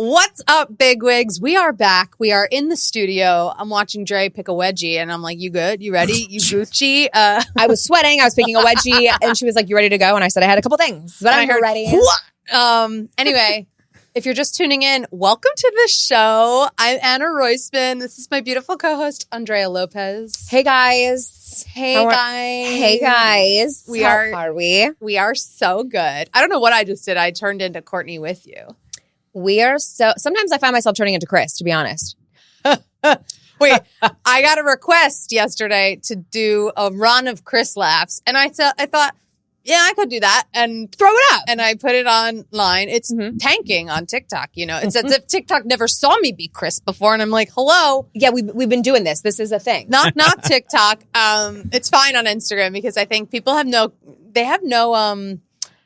What's up, bigwigs? We are back. We are in the studio. I'm watching Dre pick a wedgie, and I'm like, you good? You ready? You Gucci? I was sweating. I was picking a wedgie, and she was like, you ready to go? And I said I had a couple things, but I'm ready. Anyway, if you're just tuning in, welcome to the show. I'm Anna Royspin. This is my beautiful co-host, Andrea Lopez. Hey, guys. Hey, guys. How are we? We are so good. I don't know what I just did. I turned into Courtney with you. We are so... Sometimes I find myself turning into Chris, to be honest. Wait, I got a request yesterday to do a run of Chris laughs. And I thought, yeah, I could do that and throw it up. And I put it online. It's tanking on TikTok. You know, it's as if TikTok never saw me be Chris before. And I'm like, hello. Yeah, we've been doing this. This is a thing. Knock, knock, TikTok. It's fine on Instagram because I think people have no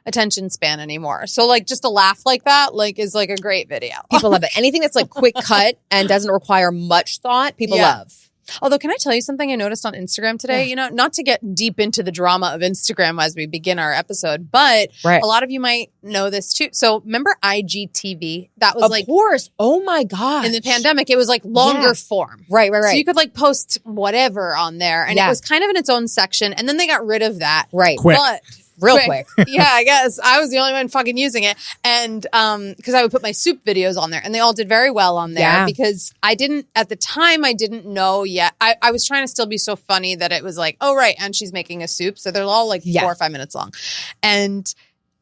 attention span anymore. So like just a laugh like that is like a great video. People love it. Anything that's like quick cut and doesn't require much thought, people love. Although, can I tell you something I noticed on Instagram today? You know, not to get deep into the drama of Instagram as we begin our episode, but a lot of you might know this too. So remember IGTV? That was of course. Oh my God. In the pandemic, it was like longer form. Right. So you could like post whatever on there and it was kind of in its own section. And then they got rid of that. Right. Quick. But real quick. Yeah, I guess I was the only one fucking using it. And because I would put my soup videos on there and they all did very well on there because at the time, I didn't know yet. I was trying to still be so funny that it was like, oh, right. And she's making a soup. So they're all like 4 or 5 minutes long. And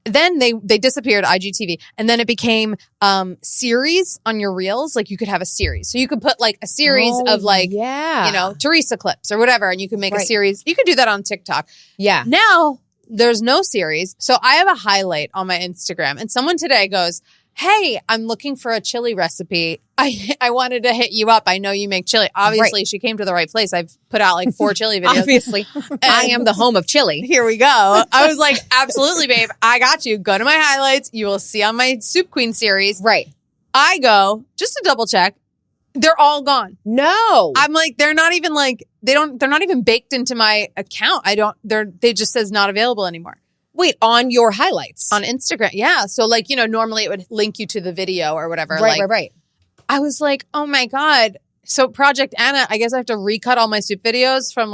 then they disappeared, IGTV. And then it became series on your reels. Like you could have a series. So you could put like a series of like, you know, Teresa clips or whatever. And you could make a series. You could do that on TikTok. Yeah. Now there's no series. So I have a highlight on my Instagram. And someone today goes, hey, I'm looking for a chili recipe. I wanted to hit you up. I know you make chili. Obviously, she came to the right place. I've put out like 4 chili videos. Obviously. I am the home of chili. Here we go. I was like, absolutely, babe. I got you. Go to my highlights. You will see on my Soup Queen series. Right. I go, just to double check, they're all gone. No. I'm like, they're not even like, they're not even baked into my account. They just says not available anymore. Wait, on your highlights? On Instagram. Yeah. So like, you know, normally it would link you to the video or whatever. Right. I was like, oh my God. So Project Anna, I guess I have to recut all my soup videos from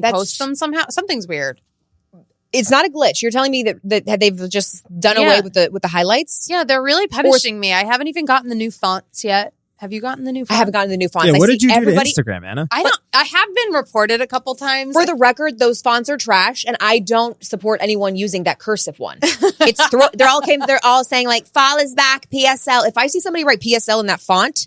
post them somehow. Something's weird. It's not a glitch. You're telling me that they've just done away with the highlights? Yeah, they're really punishing me. I haven't even gotten the new fonts yet. Have you gotten the new fonts? I haven't gotten the new fonts. Yeah, what did you do to Instagram, Anna? I have been reported a couple times. For the record, those fonts are trash, and I don't support anyone using that cursive one. They're all saying like "fall is back," PSL. If I see somebody write PSL in that font,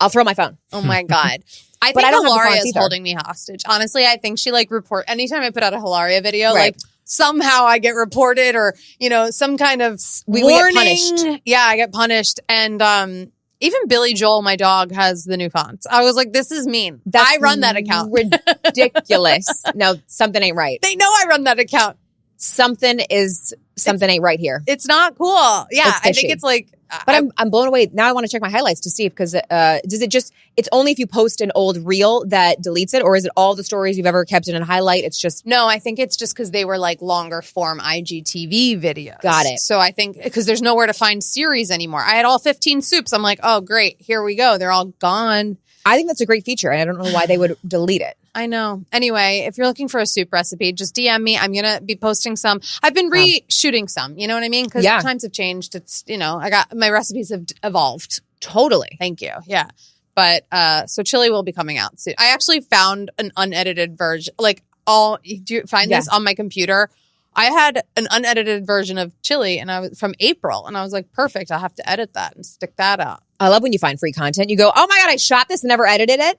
I'll throw my phone. Oh my God. I think Hilaria is holding me hostage. Honestly, I think she anytime I put out a Hilaria video, like somehow I get reported or, you know, some kind of warning. We get punished. Yeah, I get punished. And even Billy Joel, my dog, has the new fonts. I was like, this is mean. I run that account. Ridiculous. No, something ain't right. They know I run that account. Something ain't right here. It's not cool. Yeah, I think it's like... But I'm blown away. Now I want to check my highlights to see because it's only if you post an old reel that deletes it, or is it all the stories you've ever kept in a highlight? It's just... No, I think it's just because they were like longer form IGTV videos. Got it. So I think because there's nowhere to find series anymore. I had all 15 soups. I'm like, oh, great. Here we go. They're all gone. I think that's a great feature. And I don't know why they would delete it. I know. Anyway, if you're looking for a soup recipe, just DM me. I'm going to be posting some. I've been reshooting some. You know what I mean? Because times have changed. It's, you know, my recipes have evolved. Totally. Thank you. Yeah. But so chili will be coming out soon. I actually found an unedited version. Do you find this on my computer? I had an unedited version of chili and I was from April and I was like, perfect. I'll have to edit that and stick that out. I love when you find free content. You go, oh my God, I shot this and never edited it.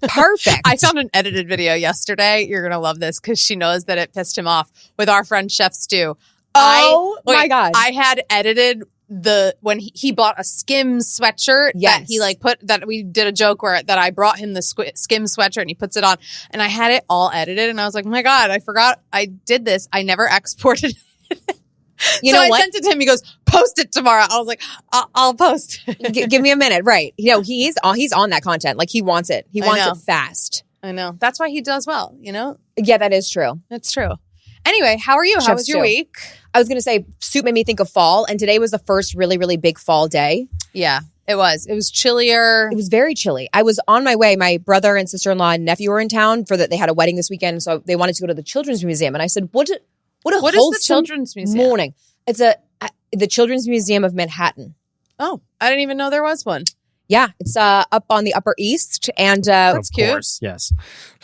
Perfect. I found an edited video yesterday. You're going to love this because she knows that it pissed him off with our friend Chef Stu. My God. I had edited when he bought a Skims sweatshirt that we did a joke that I brought him the Skims sweatshirt and he puts it on and I had it all edited and I was like, oh my God, I forgot I did this. I never exported it. I sent it to him. He goes, post it tomorrow. I was like, I'll post. Give me a minute. Right. You know, he's on that content. Like he wants it. He wants it fast. I know. That's why he does well, you know? Yeah, that is true. That's true. Anyway, how are you? How Chef was your stew. week? I was going to say soup made me think of fall, and today was the first really, really big fall day. Yeah, it was. It was chillier. It was very chilly. I was on my way. My brother and sister-in-law and nephew were in town they had a wedding this weekend, so they wanted to go to the Children's Museum. And I said, what is the Children's Museum? Morning. It's the Children's Museum of Manhattan. Oh, I didn't even know there was one. Yeah, it's up on the Upper East, and That's cute. Of course, yes.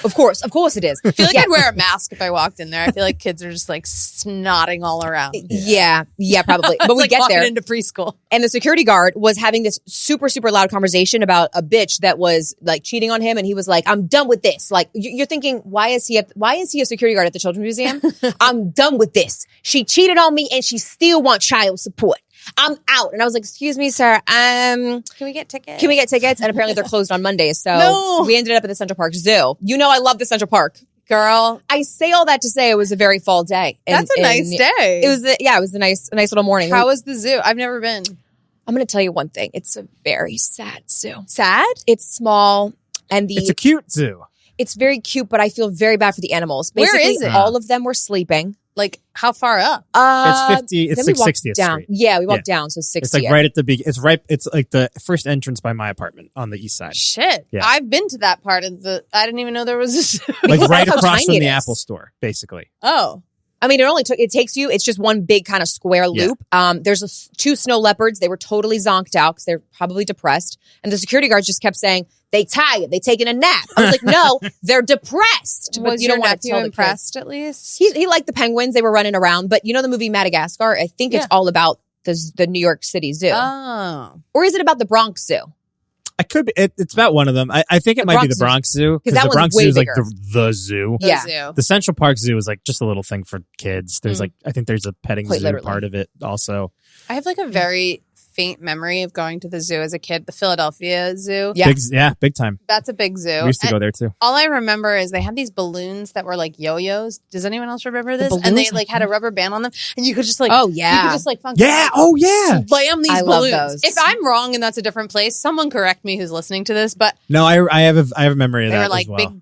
of course it is. I feel like I'd wear a mask if I walked in there. I feel like kids are just like snotting all around. Yeah, probably. But It's we like get walking there, into preschool. and the security guard was having this super, super loud conversation about a bitch that was like cheating on him, and he was like, "I'm done with this." Like you're thinking, why is he a security guard at the Children's Museum? I'm done with this. She cheated on me, and she still wants child support. I'm out. And I was like, excuse me, sir. Can we get tickets? And apparently they're closed on Mondays. So No. we ended up at the Central Park Zoo. You know, I love the Central Park. Girl, I say all that to say it was a very fall day. that's a nice day. It was a nice little morning. How was the zoo? I've never been. I'm going to tell you one thing. It's a very sad zoo. Sad? It's small and It's a cute zoo. it's very cute, but I feel very bad for the animals. Where Basically, is it? all of them were sleeping. Like, how far up? It's 50. It's then we like walked 60th down. Street. Yeah, we walked down, so 60th. It's like right at the beginning. It's right. It's like the first entrance by my apartment on the east side. Shit. Yeah. I've been to that part of the. I didn't even know there was a zoo. Like Because right that's how across tiny from it the is. Apple store, basically. Oh. I mean, it takes you, it's just one big kind of square Yeah. loop. There's two snow leopards. They were totally zonked out because they're probably depressed. And the security guards just kept saying, they tired, they taking a nap. I was like, no, they're depressed. But Was you your don't want to nephew tell the impressed at least? kids. He liked the penguins. They were running around. But you know the movie Madagascar? I think it's Yeah. all about the New York City Zoo. Oh. Or is it about the Bronx Zoo? I could be. It's about one of them. I think it The might be Bronx the Bronx Zoo Because that the one's Bronx way Zoo is like bigger. the zoo. The Yeah. zoo. The Central Park Zoo is like just a little thing for kids. There's like I think there's a petting Quite zoo literally. part of it also. I have like a very faint memory of going to the zoo as a kid, the Philadelphia Zoo. Yeah. Big time. That's a big zoo. We used to And go there too. all I remember is they had these balloons that were like yo-yos. Does anyone else remember this? And they balloons? like had a rubber band on them, and you could just like, Oh, you yeah. could just like funky, Yeah. Oh yeah. slam these I love balloons. those. If I'm wrong and that's a different place, someone correct me who's listening to this. But No, I have a memory of they that were like as well.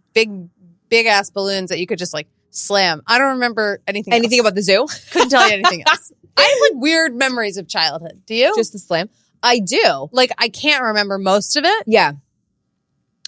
big ass balloons that you could just like slam. I don't remember anything. Anything else. about the zoo? Couldn't tell you anything else. I have like weird memories of childhood. Do you? Just the slam? I do. like I can't remember most of it. Yeah.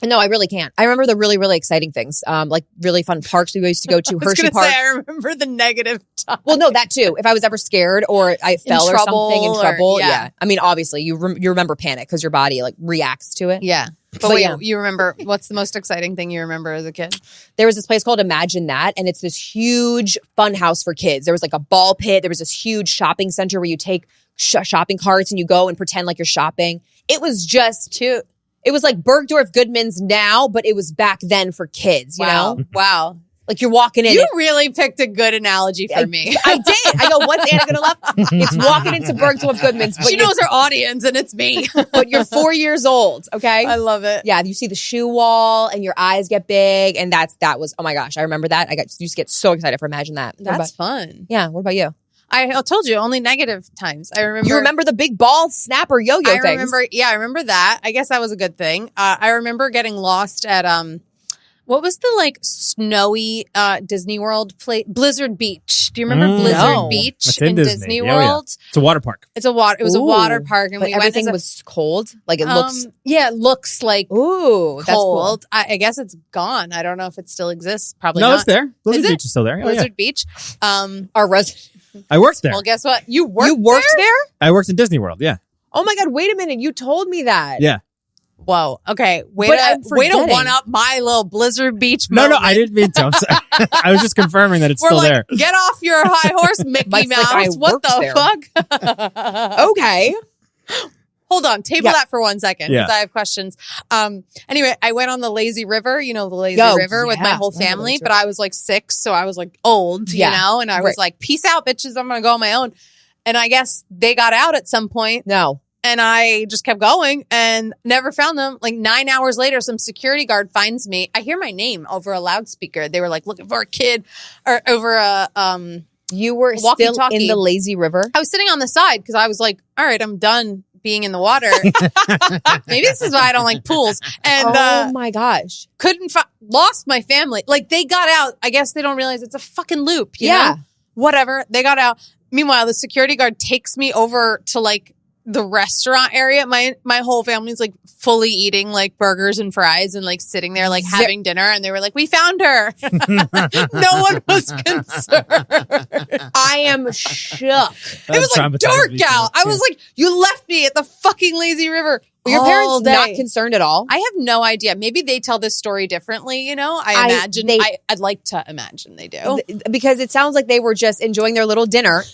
No, I really can't. I remember the really, really exciting things, like really fun parks we used to go to. I was Hershey gonna Park. say I remember the negative time. Well, no, that too. If I was ever scared or I fell or trouble something in or- trouble, yeah. yeah. I mean, obviously, you remember panic because your body like reacts to it. Yeah. But But wait, yeah. you remember what's the most exciting thing you remember as a kid? There was this place called Imagine That, and it's this huge fun house for kids. There was like a ball pit. There was this huge shopping center where you take shopping carts and you go and pretend like you're shopping. It was just too. It was like Bergdorf Goodman's now, but it was back then for kids. You know, Wow. like you're walking in. You really picked a good analogy for me. I did. I go, what's Anna gonna love? It's walking into Bergdorf Goodman's, but She knows her audience and it's me. but you're 4 years old. Okay. I love it. Yeah, you see the shoe wall and your eyes get big, and that was oh my gosh, I remember that. Used to get so excited for Imagine That. That's fun. Yeah. What about you? I told you only negative times. I remember. You remember the big ball snapper yo-yo I things? remember. Yeah, I remember that. I guess that was a good thing. I remember getting lost at what was the like snowy Disney World place? Blizzard Beach. Do you remember Blizzard No. Beach It's in Disney. Oh, yeah. World? It's a water park. It's a water. It was a Ooh. water park, and But we went. everything As a, was cold. Like it looks. Yeah, it looks like Ooh, that's cool. cold. I guess it's gone. I don't know if it still exists. Probably No, not. it's there. Blizzard Is it? Beach is still there. Oh, yeah. Blizzard Beach. Our I worked there. Well, guess what? You worked. you worked there? I worked in Disney World. Yeah. Oh my god! Wait a minute. You told me that. Yeah. Whoa. Okay. But I'm Way to forgetting. one up my little Blizzard Beach. No, moment. I didn't mean to. I'm sorry. I was just confirming that it's We're still like, there. get off your high horse, Mickey Mike's like, I Mouse. What worked the there. fuck? Okay. Hold on. Table Yeah. that for 1 second because Yeah. I have questions. Anyway, I went on the lazy river, the lazy Oh, river with my yeah. whole Love the family, lazy but I was like 6, so I was like old, Yeah. and I was Right. like, peace out, bitches. I'm going to go on my own. And I guess they got out at some point. No. And I just kept going and never found them. Like 9 hours later, some security guard finds me. I hear my name over a loudspeaker. They were like looking for a kid or over a, You were still Walkie-talkie. in the lazy river. I was sitting on the side because I was like, all right, I'm done being in the water. Maybe this is why I don't like pools. And oh my gosh. Lost my family. Like they got out. I guess they don't realize it's a fucking loop. You Yeah. know? Whatever. They got out. Meanwhile, the security guard takes me over to like the restaurant area. My whole family's like fully eating like burgers and fries and like sitting there like having dinner. And they were like, we found her. No one was concerned. I am shook. It was like dark out. I was like, you left me at the fucking lazy river. Were your all parents day. not concerned at all? I have no idea. Maybe they tell this story differently, you know? I'd like to imagine they do. Because it sounds like they were just enjoying their little dinner,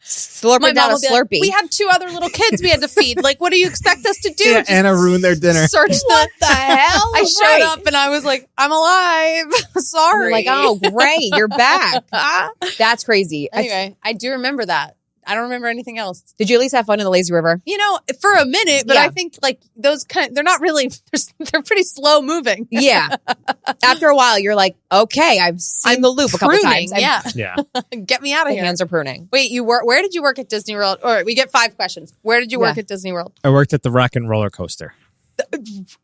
slurping down a Slurpee. Like, we had 2 other little kids we had to feed. Like, what do you expect us to do? Yeah, Anna ruined their dinner. Search What the hell? I showed up and I was like, I'm alive. Sorry. You're like, oh, great. You're back. That's crazy. Anyway, I do remember that. I don't remember anything else. Did you at least have fun in the lazy river? You know, for a minute, but Yeah. I think like those they're not really, they're pretty slow moving. Yeah. After a while, you're like, okay, I've seen the loop a couple Pruning, times. Yeah. Get me out of The here. hands are pruning. Wait, where did you work at Disney World? All right, we get 5 questions. Where did you work at Disney World? I worked at the Rock and Roller Coaster.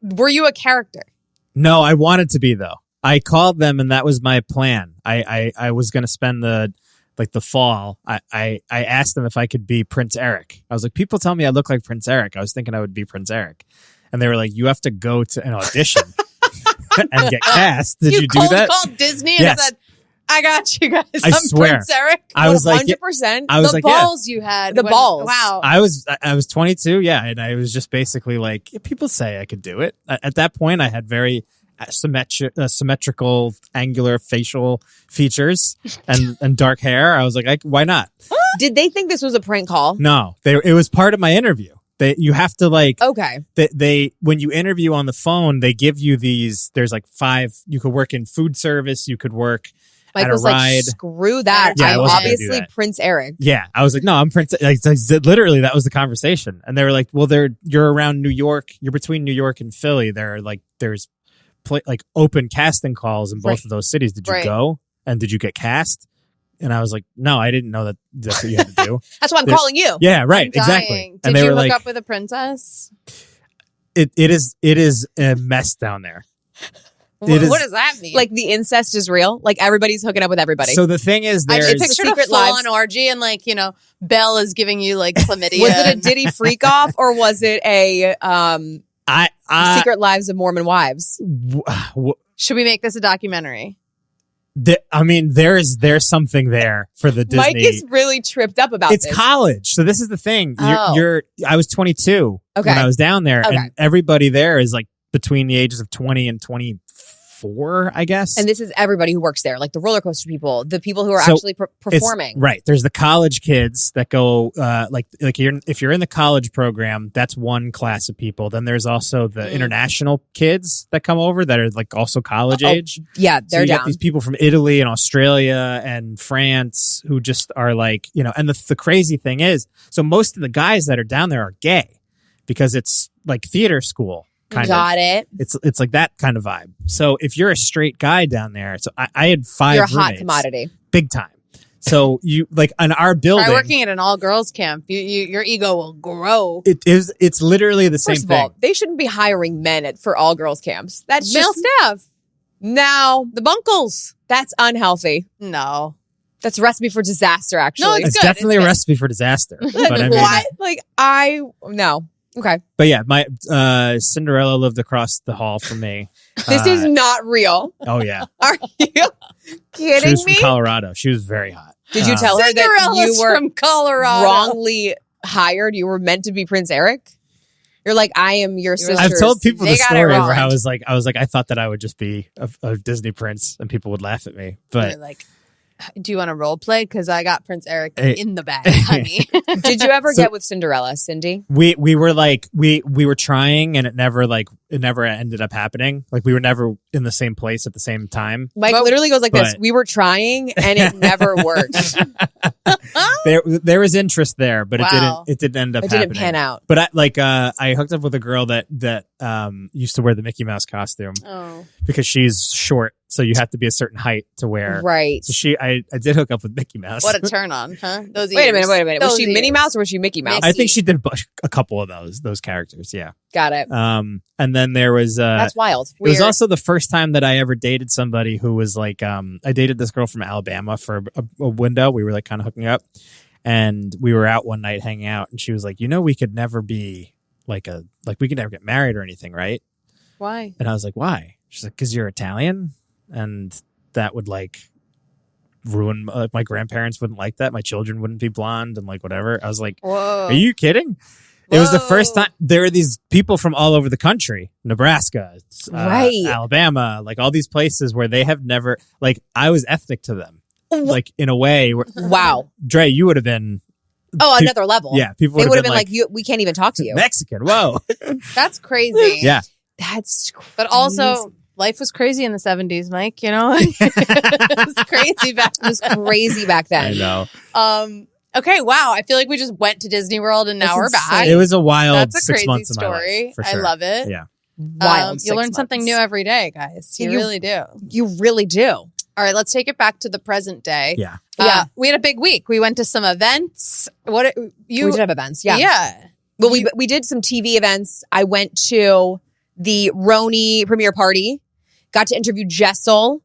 Were you a character? No, I wanted to be though. I called them and that was my plan. I was going to spend the fall. I asked them if I could be Prince Eric. I was like, people tell me I look like Prince Eric. I was thinking I would be Prince Eric. And they were like, you have to go to an audition and get cast. Did you do that? Called Disney and Yes. said, I got you guys. I swear. Prince Eric. I was like, 100%. I was the like, yeah. balls you had. The balls. Wow. I was 22, yeah, and I was just basically like, yeah, people say I could do it. At that point, I had very symmetrical, angular facial features and dark hair. I was like, why not? Did they think this was a prank call? No, it was part of my interview. You have to like, Okay. they when you interview on the phone, they give you these. There's like 5. You could work in food service. You could work Mike at a was ride. like, screw that. Yeah, I I'm wasn't gonna do obviously that. Prince Eric. Yeah, I was like, no, I'm Prince. Like, literally, that was the conversation, and they were like, well, you're around New York. You're between New York and Philly. There's open casting calls in both of those cities. Did you go? And did you get cast? And I was like, no, I didn't know that's what you had to do. That's why I'm calling you. Yeah, right, I'm dying. exactly. Did And they you were hook like, up with a princess? it is a mess down there. What does that mean? Like the incest is real. Like everybody's hooking up with everybody. So the thing is, I there's just pictured a Secret full Lives. on orgy and like, you know, Belle is giving you like chlamydia. was it a Diddy freak off or was it a Secret Lives of Mormon Wives? Should we make this a documentary? I mean, there's something there for the Disney. Mike is really tripped up about It's this. college, so this is the thing. Oh. I was 22 Okay. when I was down there, Okay. and everybody there is like between the ages of 20 and 24, I guess. And this is everybody who works there, like the roller coaster people, the people who are So actually performing. Right. There's the college kids that go if you're in the college program, that's one class of people. Then there's also the international kids that come over that are like also college age. Yeah, So they're you down. get these people from Italy and Australia and France who just are like, you know, and the crazy thing is, so most of the guys that are down there are gay because it's like theater school. Got it. It's like that kind of vibe. So if you're a straight guy down there, so I had 5 You're a hot roommates, commodity. big time. So you like in our building, Try working at an all girls camp. Your ego will grow. it's literally the same First of thing. all, they shouldn't be hiring men for all girls camps. That's Male just staff. no. The bunkles. That's unhealthy. No. That's a recipe for disaster. Actually, No, It's good, definitely it's a good. recipe for disaster. But I mean, what? Like no. Okay, but yeah, my Cinderella lived across the hall from me. this is not real. Oh yeah, Are you she kidding was from me? Colorado. She was very hot. Did you tell her that Cinderella's you were from Colorado. wrongly hired? You were meant to be Prince Eric. You're like, I am your sister. I've told people They the got it story wrong. where I was like, I thought that I would just be a Disney prince and people would laugh at me. But You're like, do you want to role play? Because I got Prince Eric Hey. in the bag, honey. Did you ever So- get with Cinderella, Cindy? we were like we were trying and it never like it never ended up happening. Like we were never in the same place at the same time. Mike literally goes like this. We were trying and it never worked. There was interest there, but it didn't end up happening. It didn't pan out. But I hooked up with a girl that used to wear the Mickey Mouse costume because she's short. So you have to be a certain height to wear. Right. So I did hook up with Mickey Mouse. What a turn on, huh? Those Wait a minute. Those Was she Minnie Mouse or was she Mickey Mouse? I think she did a couple of those characters. Yeah. Got it. And then there was that's wild. It was also the first time that I ever dated somebody who was like I dated this girl from Alabama for a window. We were like kind of hooking up, and we were out one night hanging out, and she was like, we could never be we could never get married or anything, right? Why? And I was like, why? She's like, because you're Italian, and that would like ruin my grandparents wouldn't like that. My children wouldn't be blonde and like whatever. I was like, whoa. Are you kidding? It was the first time. There are these people from all over the country, Nebraska, Alabama, like all these places where they have never, like I was ethnic to them, like in a way. Wow. Dre, you would have been. Oh, another level. Yeah. People would have been like we can't even talk to you. Mexican. Whoa. That's crazy. Yeah. That's crazy. But also, life was crazy in the 70s, Mike, you know? It was crazy back then. It was crazy back then. I know. Okay, wow. I feel like we just went to Disney World and now we're back. It was a wild That's a 6 crazy months story. of my life, for sure. I love it. Yeah. Wild. You learn something new every day, guys. You really do. You really do. All right, let's take it back to the present day. Yeah. We had a big week. We went to some events. We did have events. Yeah. Yeah. Well, we did some TV events. I went to the Roni premiere party. Got to interview Jessel.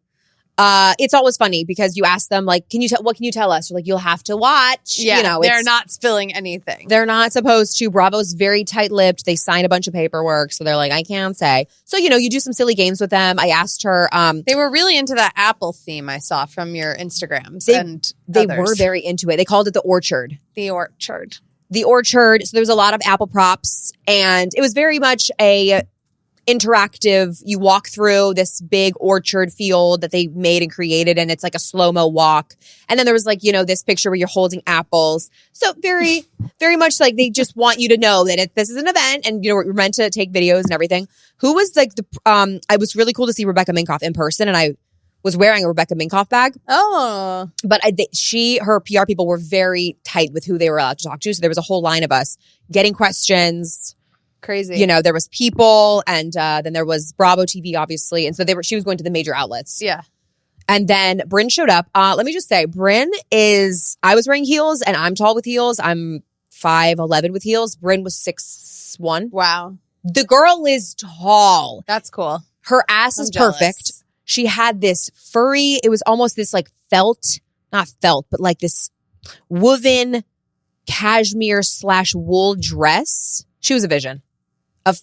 It's always funny because you ask them like, what can you tell us? You're like, you'll have to watch. Yeah, they're not spilling anything. They're not supposed to. Bravo's very tight-lipped. They signed a bunch of paperwork, so they're like, I can't say. So, you do some silly games with them. I asked her. They were really into that Apple theme I saw from your Instagrams. They were very into it. They called it the Orchard. The Orchard. So there was a lot of Apple props, and it was very much a interactive. You walk through this big orchard field that they made and created, and it's like a slow-mo walk. And then there was like, this picture where you're holding apples. So very, very much like they just want you to know that this is an event, and we're meant to take videos and everything. Who was like I was really cool to see Rebecca Minkoff in person, and I was wearing a Rebecca Minkoff bag. Oh. But her PR people were very tight with who they were allowed to talk to. So there was a whole line of us getting questions. Crazy. There was people, and then there was Bravo TV, obviously. And so she was going to the major outlets. Yeah. And then Bryn showed up. Let me just say, I was wearing heels, and I'm tall with heels. I'm 5'11" with heels. Bryn was 6'1". Wow. The girl is tall. That's cool. Her ass is perfect. She had this furry, it was almost this like not felt, but like this woven cashmere / wool dress. She was a vision.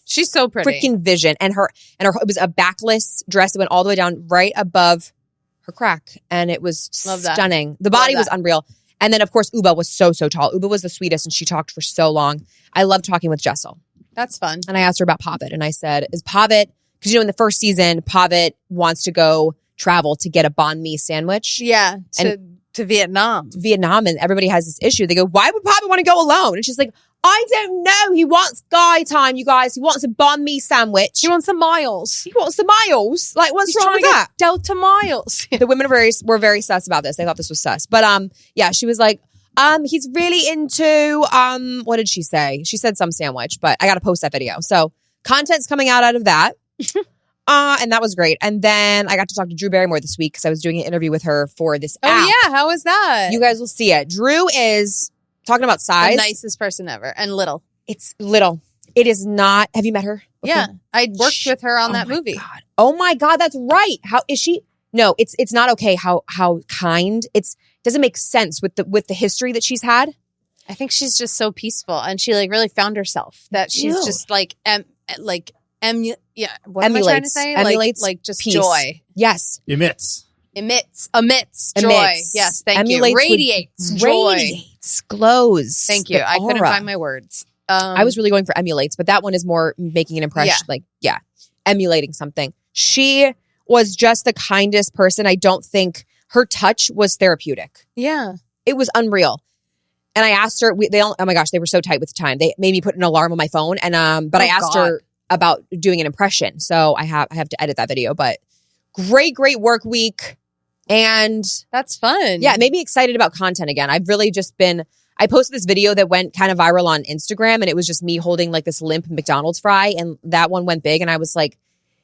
She's so pretty. Freaking vision. And her it was a backless dress that went all the way down right above her crack. And it was stunning. The body was unreal. And then of course Uba was so tall. Uba was the sweetest, and she talked for so long. I loved talking with Jessel. That's fun. And I asked her about Pavitt, and I said, is Pavitt, because in the first season, Pavitt wants to go travel to get a banh mi sandwich. Yeah, to Vietnam. And everybody has this issue. They go, why would Pavitt want to go alone? And she's like, I don't know. He wants guy time, you guys. He wants a banh mi sandwich. He wants the miles. Like, what's wrong with that? Delta miles. The women were very sus about this. They thought this was sus. But yeah, she was like, he's really into what did she say? She said some sandwich, but I got to post that video. So content's coming out of that. And that was great. And then I got to talk to Drew Barrymore this week because I was doing an interview with her for this app. Oh yeah, how was that? You guys will see it. Drew is talking about size. The nicest person ever. And little. It's little. It is not. Have you met her? Yeah. I worked with her on that movie. God. Oh my God, that's right. How is she? No, it's not okay how kind. Doesn't make sense with the history that she's had. I think she's just so peaceful, and she like really found herself. That she's just like what am I trying to say? Emulates like just peace. Joy. Yes. Emits joy. Yes, thank you. Radiates joy. Radiates, glows. Thank you. I couldn't find my words. I was really going for emulates, but that one is more making an impression. Emulating something. She was just the kindest person. I don't think her touch was therapeutic. Yeah. It was unreal. And I asked her, oh my gosh, they were so tight with the time. They made me put an alarm on my phone. And, but I asked her, about doing an impression. So I have to edit that video, but great work week. And that's fun. Yeah, it made me excited about content again. I've really just been, I posted this video that went kind of viral on Instagram, and it was just me holding like this limp McDonald's fry, and that one went big, and I was like,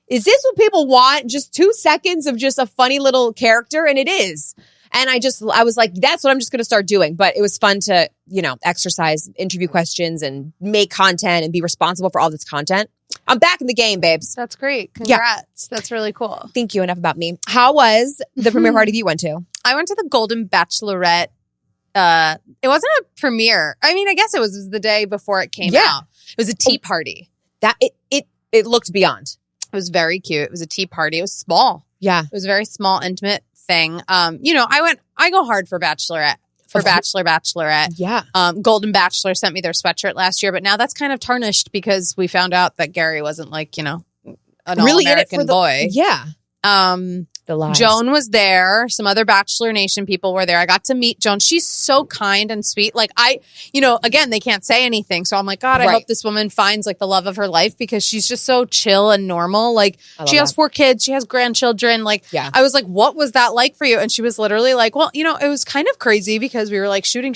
is this what people want? Just 2 seconds of just a funny little character? And it is. And I was like, that's what I'm just going to start doing. But it was fun to, exercise, interview questions, and make content and be responsible for all this content. I'm back in the game, babes. That's great. Congrats. Yeah. That's really cool. Thank you. Enough about me. How was the premiere party that you went to? I went to the Golden Bachelorette. It wasn't a premiere. I mean, I guess it was the day before it came out. It was a tea party. That it looked beyond. It was very cute. It was a tea party. It was small. Yeah. It was a very small, intimate thing. I go hard for Bachelorette. Bachelorette. Yeah. Golden Bachelor sent me their sweatshirt last year, but now that's kind of tarnished because we found out that Gary wasn't like, an really all-American boy. Yeah. The lies. Joan was there. Some other Bachelor Nation people were there. I got to meet Joan. She's so kind and sweet. Like again, they can't say anything. So I'm like, God, I hope this woman finds like the love of her life because she's just so chill and normal. Like she has 4 kids. She has grandchildren. Like I was like, what was that like for you? And she was literally like, well, it was kind of crazy because we were like shooting.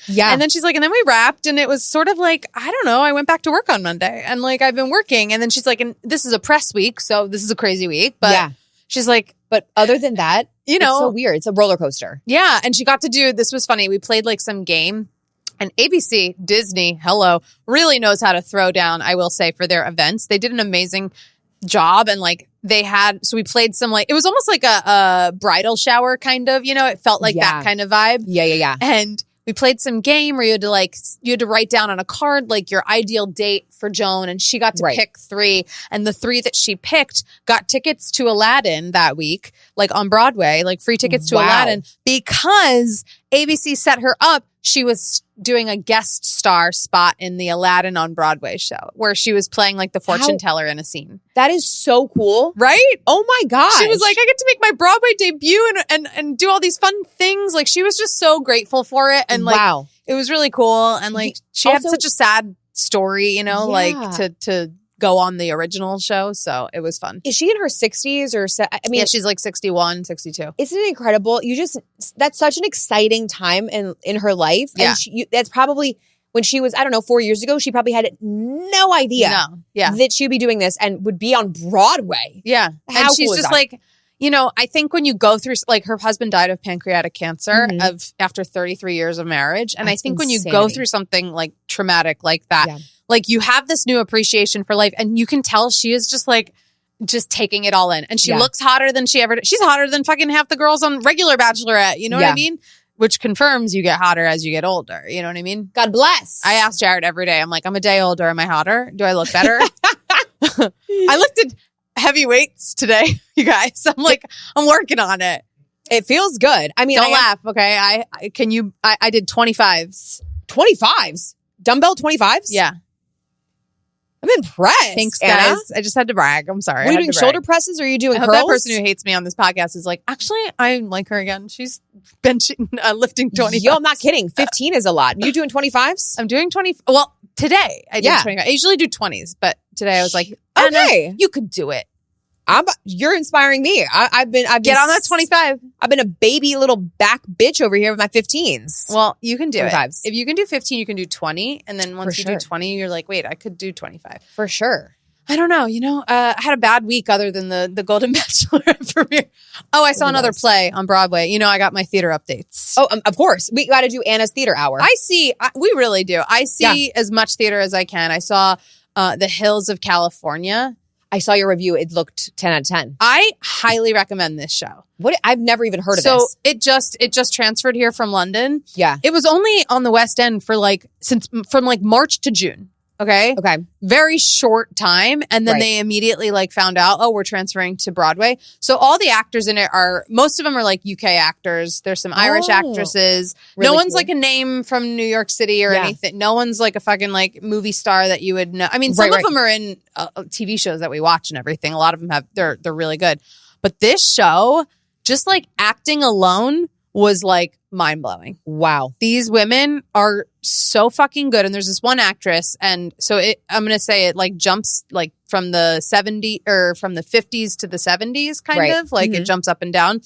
Yeah. And then she's like, and then we wrapped and it was sort of like, I don't know. I went back to work on Monday and like, I've been working. And then she's like, and this is a press week. So this is a crazy week. But she's like, but other than that, it's so weird. It's a roller coaster. Yeah. And she got to do, this was funny. We played like some game and ABC, Disney, really knows how to throw down, I will say, for their events. They did an amazing job. And like so we played some like, it was almost like a bridal shower kind of, it felt like that kind of vibe. Yeah. And we played some game where you had to write down on a card like your ideal date for Joan, and she got to pick 3, and the 3 that she picked got tickets to Aladdin that week, like on Broadway, like free tickets to Aladdin because ABC set her up. She was doing a guest star spot in the Aladdin on Broadway show where she was playing like the fortune teller in a scene. That is so cool. Right? Oh my gosh. She was like, I get to make my Broadway debut and do all these fun things. Like she was just so grateful for it. And like, it was really cool. And like, she had such a sad story, like to go on the original show. So it was fun. Is she in her 60s or, yeah, she's like 61, 62. Isn't it incredible? That's such an exciting time in her life. Yeah. And that's probably when she was, I don't know, 4 years ago, she probably had no idea that she'd be doing this and would be on Broadway. Yeah. How and she's cool is just that? like, I think when you go through, like her husband died of pancreatic cancer after 33 years of marriage. And That's I think when you insanity. go through something like traumatic like that, like you have this new appreciation for life and you can tell she is just taking it all in. And she looks hotter than she ever did. She's hotter than fucking half the girls on regular Bachelorette. You know what I mean? Which confirms you get hotter as you get older. You know what I mean? God bless. I ask Jared every day. I'm like, I'm a day older. Am I hotter? Do I look better? I lifted heavy weights today, you guys. I'm like, I'm working on it. It feels good. I mean, don't laugh, okay? I did 25s. 25s? Dumbbell 25s? Yeah. I'm impressed. Thanks, Anna. guys. I just had to brag. I'm sorry. Were you doing shoulder presses or are you doing I hope curls? that person who hates me on this podcast is like, actually, I like her again. She's benching, lifting 25. Yo, I'm not kidding. 15 is a lot. You doing 25s? I'm doing 20. Well, today I did 25. I usually do 20s, but today I was like, Anna, you could do it. You're inspiring me. I've been get on that 25. I've been a baby little back bitch over here with my 15s. Well, you can do 25s. it. If you can do 15, you can do 20. And then once you do 20, you're like, wait, I could do 25. For sure. I don't know. I had a bad week other than the Golden Bachelorette premiere. Oh, I saw another play on Broadway. I got my theater updates. Oh, of course. We got to do Anna's theater hour. We really do. I see as much theater as I can. I saw The Hills of California. I saw your review. It looked 10 out of 10. I highly recommend this show. I've never even heard of this. So it just transferred here from London. Yeah. It was only on the West End for from March to June. Okay. Very short time. And then they immediately found out, we're transferring to Broadway. So all the actors in it most of them are UK actors. There's some Irish actresses. Really no one's cool. A name from New York City or anything. No one's a fucking movie star that you would know. I mean, some of them are in TV shows that we watch and everything. A lot of them they're really good. But this show, just acting alone was like mind-blowing. Wow. These women are so fucking good. And there's this one actress, and so I'm going to say it like jumps like from the 50s to the 70s kind of. Like it jumps up and down.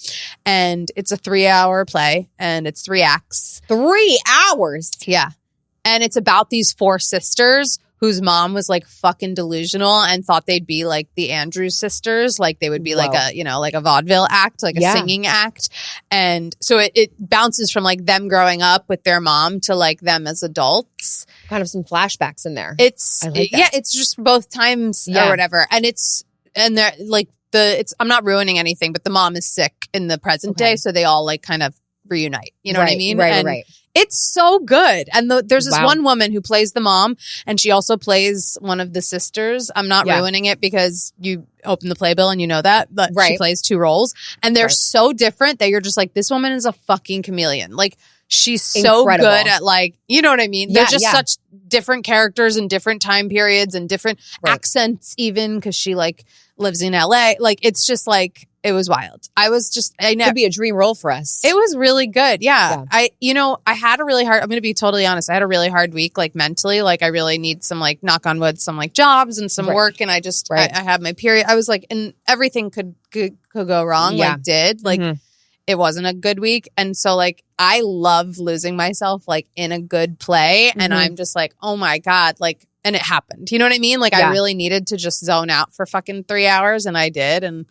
And it's a 3-hour play and it's 3 acts. 3 hours? Yeah. And it's about these 4 sisters whose mom was like fucking delusional and thought they'd be like the Andrews sisters. Like they would be like a vaudeville act, like a singing act. And so it bounces from like them growing up with their mom to like them as adults. Kind of some flashbacks in there. It's it's just both times or whatever. And they're like I'm not ruining anything, but the mom is sick in the present day. So they all like kind of reunite. You know what I mean? Right. It's so good. And there's this one woman who plays the mom, and she also plays one of the sisters. I'm not ruining it because you open the playbill and you know that, but she plays 2 roles. And they're so different that you're just like, this woman is a fucking chameleon. Like, she's so good at like, you know what I mean? They're just such different characters in different time periods and different accents even, because she like lives in LA. Like, it's just like, it was wild. Could be a dream role for us. It was really good. Yeah. I had a really hard, I'm going to be totally honest. I had a really hard week, like mentally. Like I really need some like, knock on wood, some like jobs and some work. And I just, I had my period. I was like, and everything could go wrong. It wasn't a good week. And so like, I love losing myself like in a good play. And I'm just like, oh my God, like, and it happened. You know what I mean? Like I really needed to just zone out for fucking 3 hours, and I did. And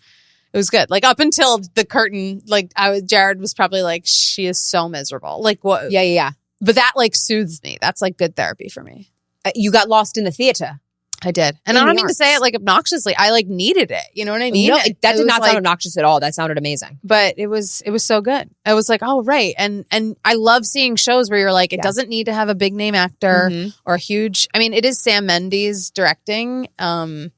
it was good. Like up until the curtain, like Jared was probably like, she is so miserable. Like what? Yeah. But that like soothes me. That's like good therapy for me. You got lost in the theater. I did. And I don't mean to say it like obnoxiously. I like needed it. You know what I mean? No, that did not sound obnoxious at all. That sounded amazing. But it was so good. I was like, oh, right. And I love seeing shows where you're like, it doesn't need to have a big name actor or a huge, I mean, it is Sam Mendes directing. And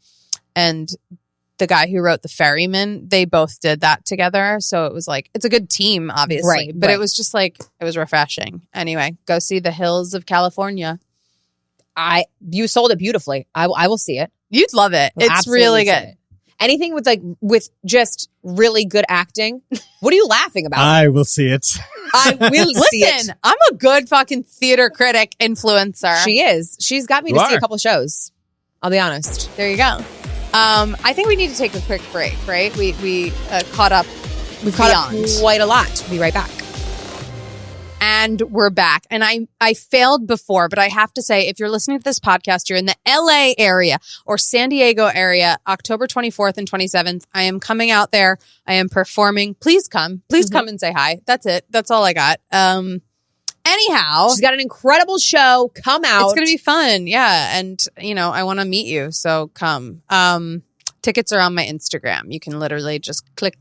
the guy who wrote The Ferryman, they both did that together. So it was like, it's a good team, obviously. But it was just like, it was refreshing. Anyway, go see The Hills of California. You sold it beautifully. I will see it. You'd love it. It's really good. Anything with just really good acting. What are you laughing about? I will see it. I will see it. Listen, I'm a good fucking theater critic influencer. She is. She's got me to see a couple shows. I'll be honest. There you go. I think we need to take a quick break, right? We caught up. We've caught up quite a lot. We'll be right back. And we're back. And I failed before, but I have to say, if you're listening to this podcast, you're in the LA area or San Diego area, October 24th and 27th, I am coming out there. I am performing. Please come. Please come and say hi. That's it. That's all I got. Anyhow. She's got an incredible show. Come out. It's going to be fun. Yeah. And, I want to meet you. So come. Tickets are on my Instagram. You can literally just click.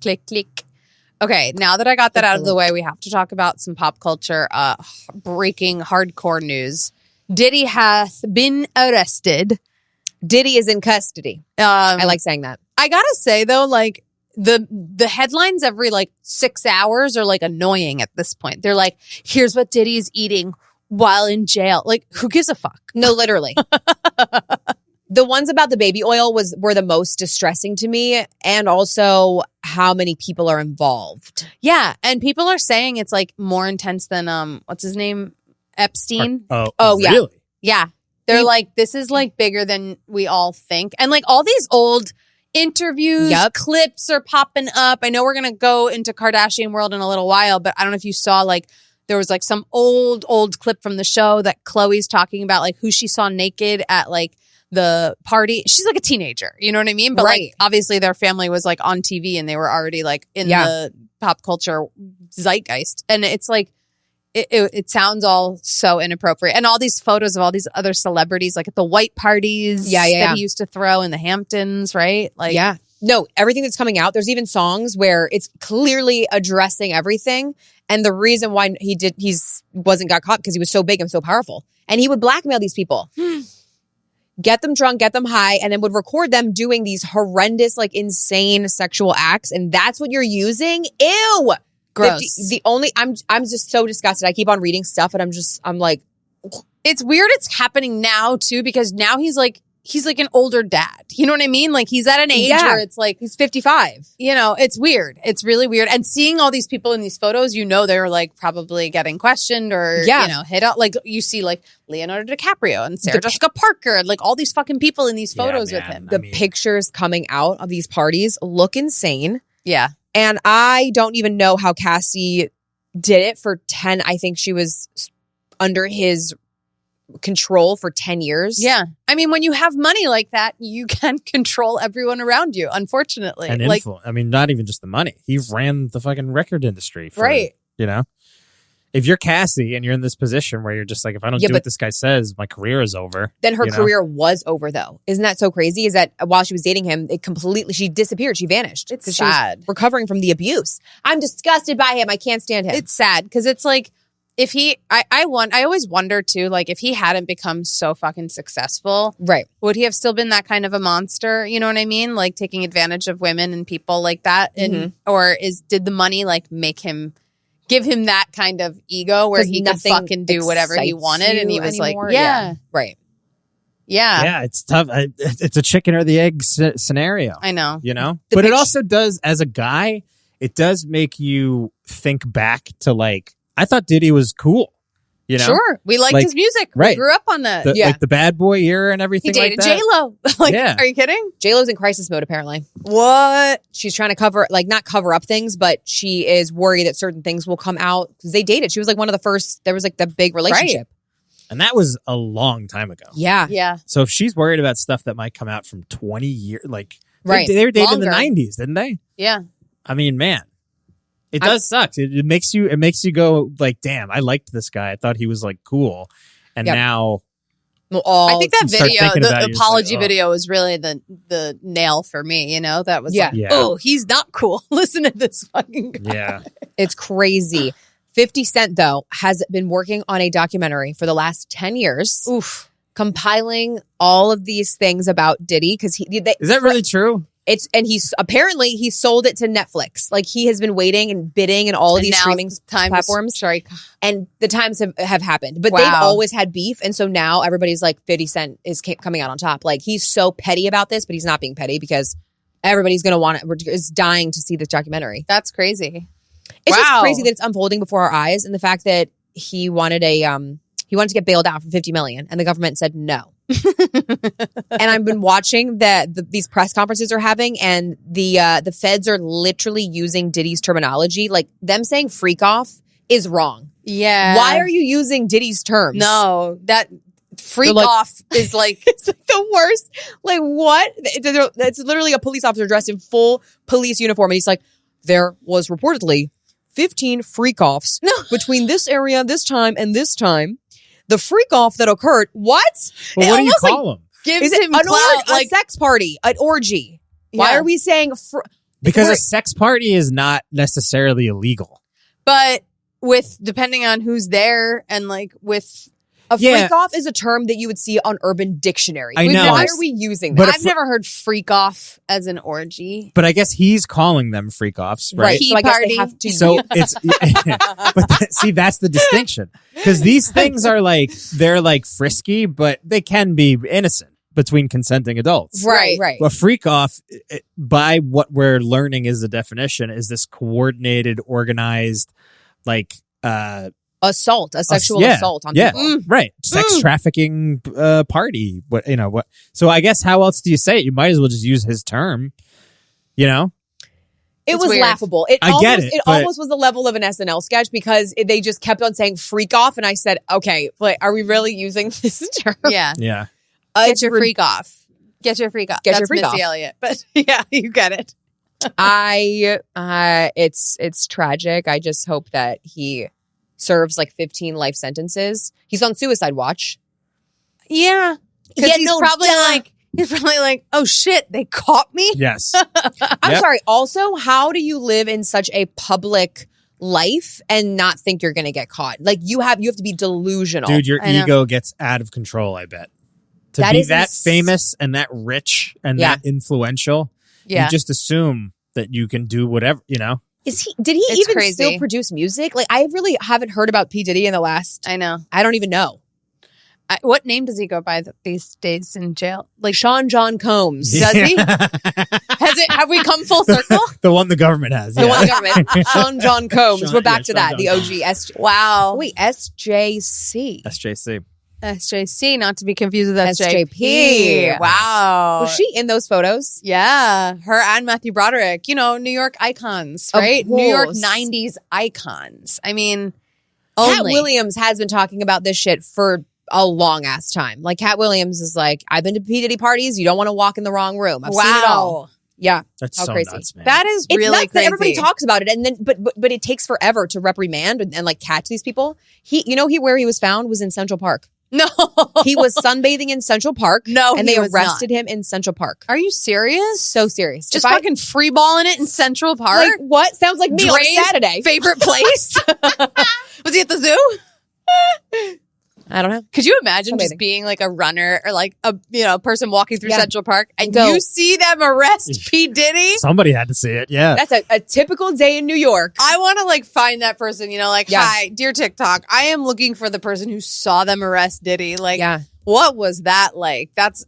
Okay, now that I got that out of the way, we have to talk about some pop culture breaking hardcore news. Diddy hath been arrested. Diddy is in custody. I like saying that. I gotta say though, like the headlines every like 6 hours are like annoying at this point. They're like, here's what Diddy's eating while in jail. Like, who gives a fuck? No, literally. The ones about the baby oil were the most distressing to me, and also how many people are involved. Yeah, and people are saying it's like more intense than what's his name? Epstein. Oh yeah. Really? Yeah. They're like, this is like bigger than we all think. And like all these old interviews, clips are popping up. I know we're going to go into Kardashian world in a little while, but I don't know if you saw like there was like some old clip from the show that Khloe's talking about like who she saw naked at like the party. She's like a teenager, you know what I mean? But like obviously their family was like on TV and they were already like in the pop culture zeitgeist. And it's like it sounds all so inappropriate. And all these photos of all these other celebrities like at the white parties that he used to throw in the Hamptons, right? Like no, everything that's coming out, there's even songs where it's clearly addressing everything. And the reason why he wasn't got caught because he was so big and so powerful. And he would blackmail these people. Get them drunk, get them high, and then would record them doing these horrendous, like insane sexual acts. And that's what you're using? Ew. Gross. I'm just so disgusted. I keep on reading stuff and I'm like. It's weird it's happening now too, because now he's like he's like an older dad. You know what I mean? Like he's at an age where it's like he's 55. You know, it's weird. It's really weird. And seeing all these people in these photos, you know, they're like probably getting questioned or you know, hit up. Like you see like Leonardo DiCaprio and Sarah Jessica Parker and like all these fucking people in these photos with him. The pictures coming out of these parties look insane. Yeah. And I don't even know how Cassie did it for 10. I think she was under his control for 10 years. Yeah. I mean, when you have money like that, you can control everyone around you, unfortunately. And like, I mean, not even just the money. He ran the fucking record industry. For, right. You know? If you're Cassie and you're in this position where you're just like, if I don't do what this guy says, my career is over. Then her career was over, though. Isn't that so crazy? Is that while she was dating him, she disappeared. She vanished. It's sad. She was recovering from the abuse. I'm disgusted by him. I can't stand him. It's sad because it's like, if he, I always wonder too, like if he hadn't become so fucking successful, right? Would he have still been that kind of a monster? You know what I mean? Like taking advantage of women and people like that, and or did the money like give him that kind of ego where he could fucking do whatever he wanted, and he was anymore? like, yeah, right, yeah, it's tough. It's a chicken or the egg scenario. I know, you know, but it also does, as a guy, it does make you think back to like. I thought Diddy was cool. You know? Sure. We liked his music. Right. We grew up on that. Like the bad boy era and everything he dated like that. J-Lo. Are you kidding? J-Lo's in crisis mode, apparently. What? She's trying to not cover up things, but she is worried that certain things will come out because they dated. She was like one of the first, there was like the big relationship. Right. And that was a long time ago. Yeah. Yeah. So if she's worried about stuff that might come out from 20 years, like, right. They were dating in the 90s, didn't they? Yeah. I mean, man. It does suck. It makes you go like, damn, I liked this guy. I thought he was like cool. And now I think that video, the apology like, video was really the nail for me, you know? That was like, yeah. oh, he's not cool. Listen to this fucking guy. Yeah. It's crazy. 50 Cent, though, has been working on a documentary for the last 10 years. Oof. Compiling all of these things about Diddy. Because is that really true? He's apparently he sold it to Netflix. Like he has been waiting and bidding and all of these streaming platforms. Sorry. And the times have happened. But they've always had beef. And so now everybody's like 50 Cent is coming out on top. Like he's so petty about this, but he's not being petty because everybody's going to is dying to see this documentary. That's crazy. It's just crazy that it's unfolding before our eyes. And the fact that he wanted to get bailed out for $50 million and the government said no. And I've been watching these press conferences they're having, and the feds are literally using Diddy's terminology. Like them saying "freak off" is wrong. Yeah. Why are you using Diddy's terms? No, that freak off is like it's like the worst. Like what? It's literally a police officer dressed in full police uniform, and he's like, "There was reportedly 15 freak offs between this area, this time, and this time." The freak off that occurred. What? Well, what do you call him? Gives him clout, a sex party, an orgy. Why are we saying? Because a sex party is not necessarily illegal. But depending on who's there and like with a freak off is a term that you would see on Urban Dictionary. I know. Why are we using that? I've never heard freak off as an orgy. But I guess he's calling them freak offs, right? So I guess they have to. So it's see, that's the distinction. Because these things are like they're like frisky, but they can be innocent between consenting adults. Right. A freak off, by what we're learning is the definition, is this coordinated, organized, like assault, a sexual assault on people. Right. Sex trafficking party. What? So I guess how else do you say it? You might as well just use his term, you know? It was weird. Laughable. It almost was the level of an SNL sketch because they just kept on saying freak off. And I said, okay, but are we really using this term? Yeah. Yeah. Get your freak off. Get your freak off. That's Missy Elliott. But yeah, you get it. It's tragic. I just hope that he serves like 15 life sentences. He's on suicide watch. Yeah. Because he's probably like, oh shit, they caught me. Yes. I'm sorry. Also, how do you live in such a public life and not think you're going to get caught? Like you have to be delusional. Dude, your ego gets out of control, I bet. To be that famous and that rich and that influential, you just assume that you can do whatever, you know? Did he even still produce music? Like I really haven't heard about P. Diddy in the last. I know. I don't even know. What name does he go by these days in jail? Like Sean John Combs. Does he? Have we come full circle? The one the government has. The one the government. Sean John Combs. We're back to that. Sean The John OG SJ. Wow. Wait, SJC. SJC. SJC, not to be confused with SJP. Wow. Was she in those photos? Yeah. Her and Matthew Broderick, New York icons, right? New York course. 90s icons. I mean, Cat Williams has been talking about this shit for a long ass time. Like Cat Williams is like, I've been to P. Diddy parties. You don't want to walk in the wrong room. I've seen it all. Yeah. That's How so crazy. nuts, man. That is It's really nuts crazy. that everybody talks about it, and then but it takes forever to reprimand and like catch these people. Where he was found was in Central Park. No. He was sunbathing in Central Park. No, and he they was arrested him in Central Park. Are you serious? So serious. Just If I- fucking freeballing it in Central Park? like what? Sounds like me on Dre's a Saturday. favorite place? Was he at the zoo? I don't know. Could you imagine Sunbathing. just being like a runner or like a person walking through Yeah. Central Park and Go. you see them arrest P. Diddy? Somebody had to see it. Yeah. That's a typical day in New York. I want to like find that person, Yeah. hi, dear TikTok. I am looking for the person who saw them arrest Diddy. Like, Yeah. what was that like? That's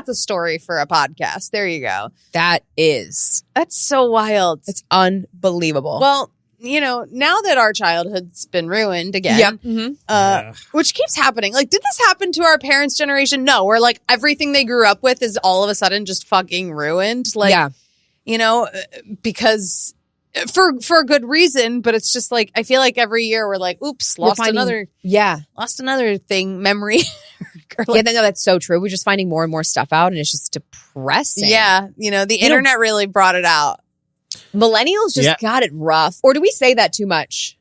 a story for a podcast. There you go. That is. That's so wild. It's unbelievable. Well, now that our childhood's been ruined again, Yep. Mhm. which keeps happening. Like, did this happen to our parents' generation? No, where like everything they grew up with is all of a sudden just fucking ruined. Like, yeah. Because for good reason, but it's just like I feel like every year we're like, oops, lost another thing, memory. Or like, No, that's so true. We're just finding more and more stuff out, and it's just depressing. yeah, the internet really brought it out. Millennials just got it rough. Or do we say that too much?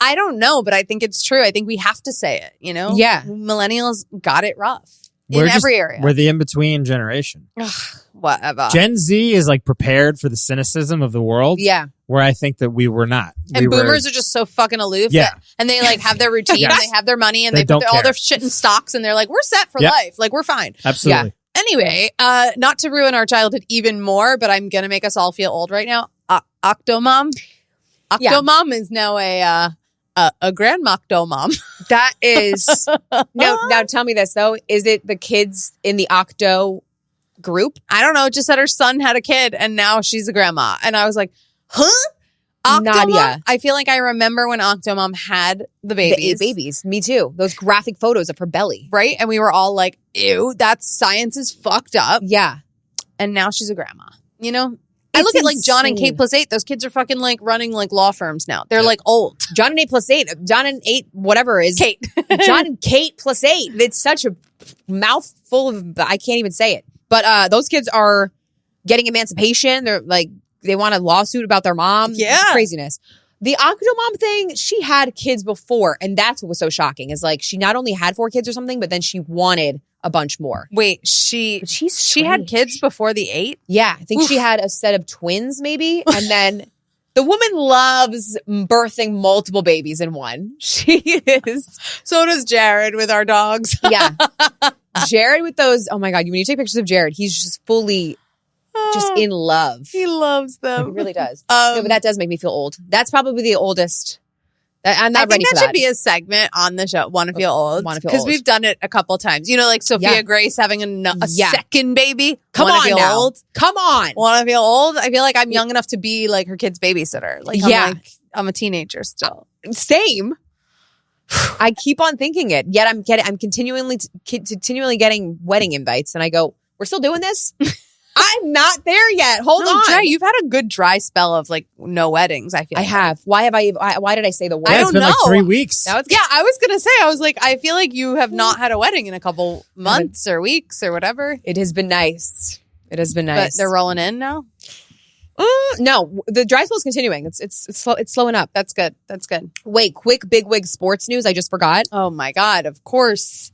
I don't know, but I think it's true. I think we have to say it, Yeah. Millennials got it rough We're in just- every area. We're the in-between generation. Whatever. Gen Z is like prepared for the cynicism of the world. Yeah. Where I think that we were not. And boomers are just so fucking aloof. Yeah. And they like have their routine Yes. and they have their money and They they don't put all their care. shit in stocks and they're like, we're set for Yep. life. Like, we're fine. Absolutely. Anyway, not to ruin our childhood even more, but I'm going to make us all feel old right now. Octomom. Octomom is now a grand Octomom. That is. Now tell me this, though. Is it the kids in the Octo group? I don't know. It just said her son had a kid and now she's a grandma. And I was like, huh? Octomom? Nadia. I feel like I remember when Octomom had the babies. The 8 babies. Me too. Those graphic photos of her belly. Right? And we were all like, ew, that science is fucked up. Yeah. And now she's a grandma. I look at like John and Kate plus 8. Those kids are fucking like running like law firms now. They're like old. John and 8 plus 8. John and 8, whatever is. Kate. John and Kate plus 8. It's such a mouthful of, I can't even say it. But those kids are getting emancipation. They're like, they want a lawsuit about their mom. Yeah. Craziness. The Octomom thing, she had kids before. And that's what was so shocking is like, she not only had 4 kids or something, but then she wanted a bunch more. Wait, she had kids before the 8? Yeah. I think she had a set of twins maybe. And then the woman loves birthing multiple babies in one. She is. So does Jared with our dogs. Yeah. Jared with those. Oh my God. When you take pictures of Jared, he's just fully just in love. He loves them. He really does. No, but that does make me feel old. That's probably the oldest. I'm not ready think for that that. should be a segment on the show. Want to feel old? Wanna Feel Because Old. we've done it a couple times. Like Sophia Grace having a second baby. Come Wanna on feel now. old? Come on. Want to feel old? I feel like I'm young enough to be like her kid's babysitter. Like, I'm a teenager still. Same. I keep on thinking it. Yet I'm continually getting wedding invites, and I go, "We're still doing this." I'm not there yet. Hold on. Dre, you've had a good dry spell of like no weddings. I feel I have. Why have I? Why did I say the word? I It's don't been like know. 3 weeks. Now it's Yeah, I was gonna say. I was like, I feel like you have not had a wedding in a couple months or weeks or whatever. It has been nice. It has been But nice. they're rolling in now. No, the dry spell is continuing. It's slowing up. That's good. That's good. Wait, quick bigwig sports news. I just forgot. Oh my God! Of course.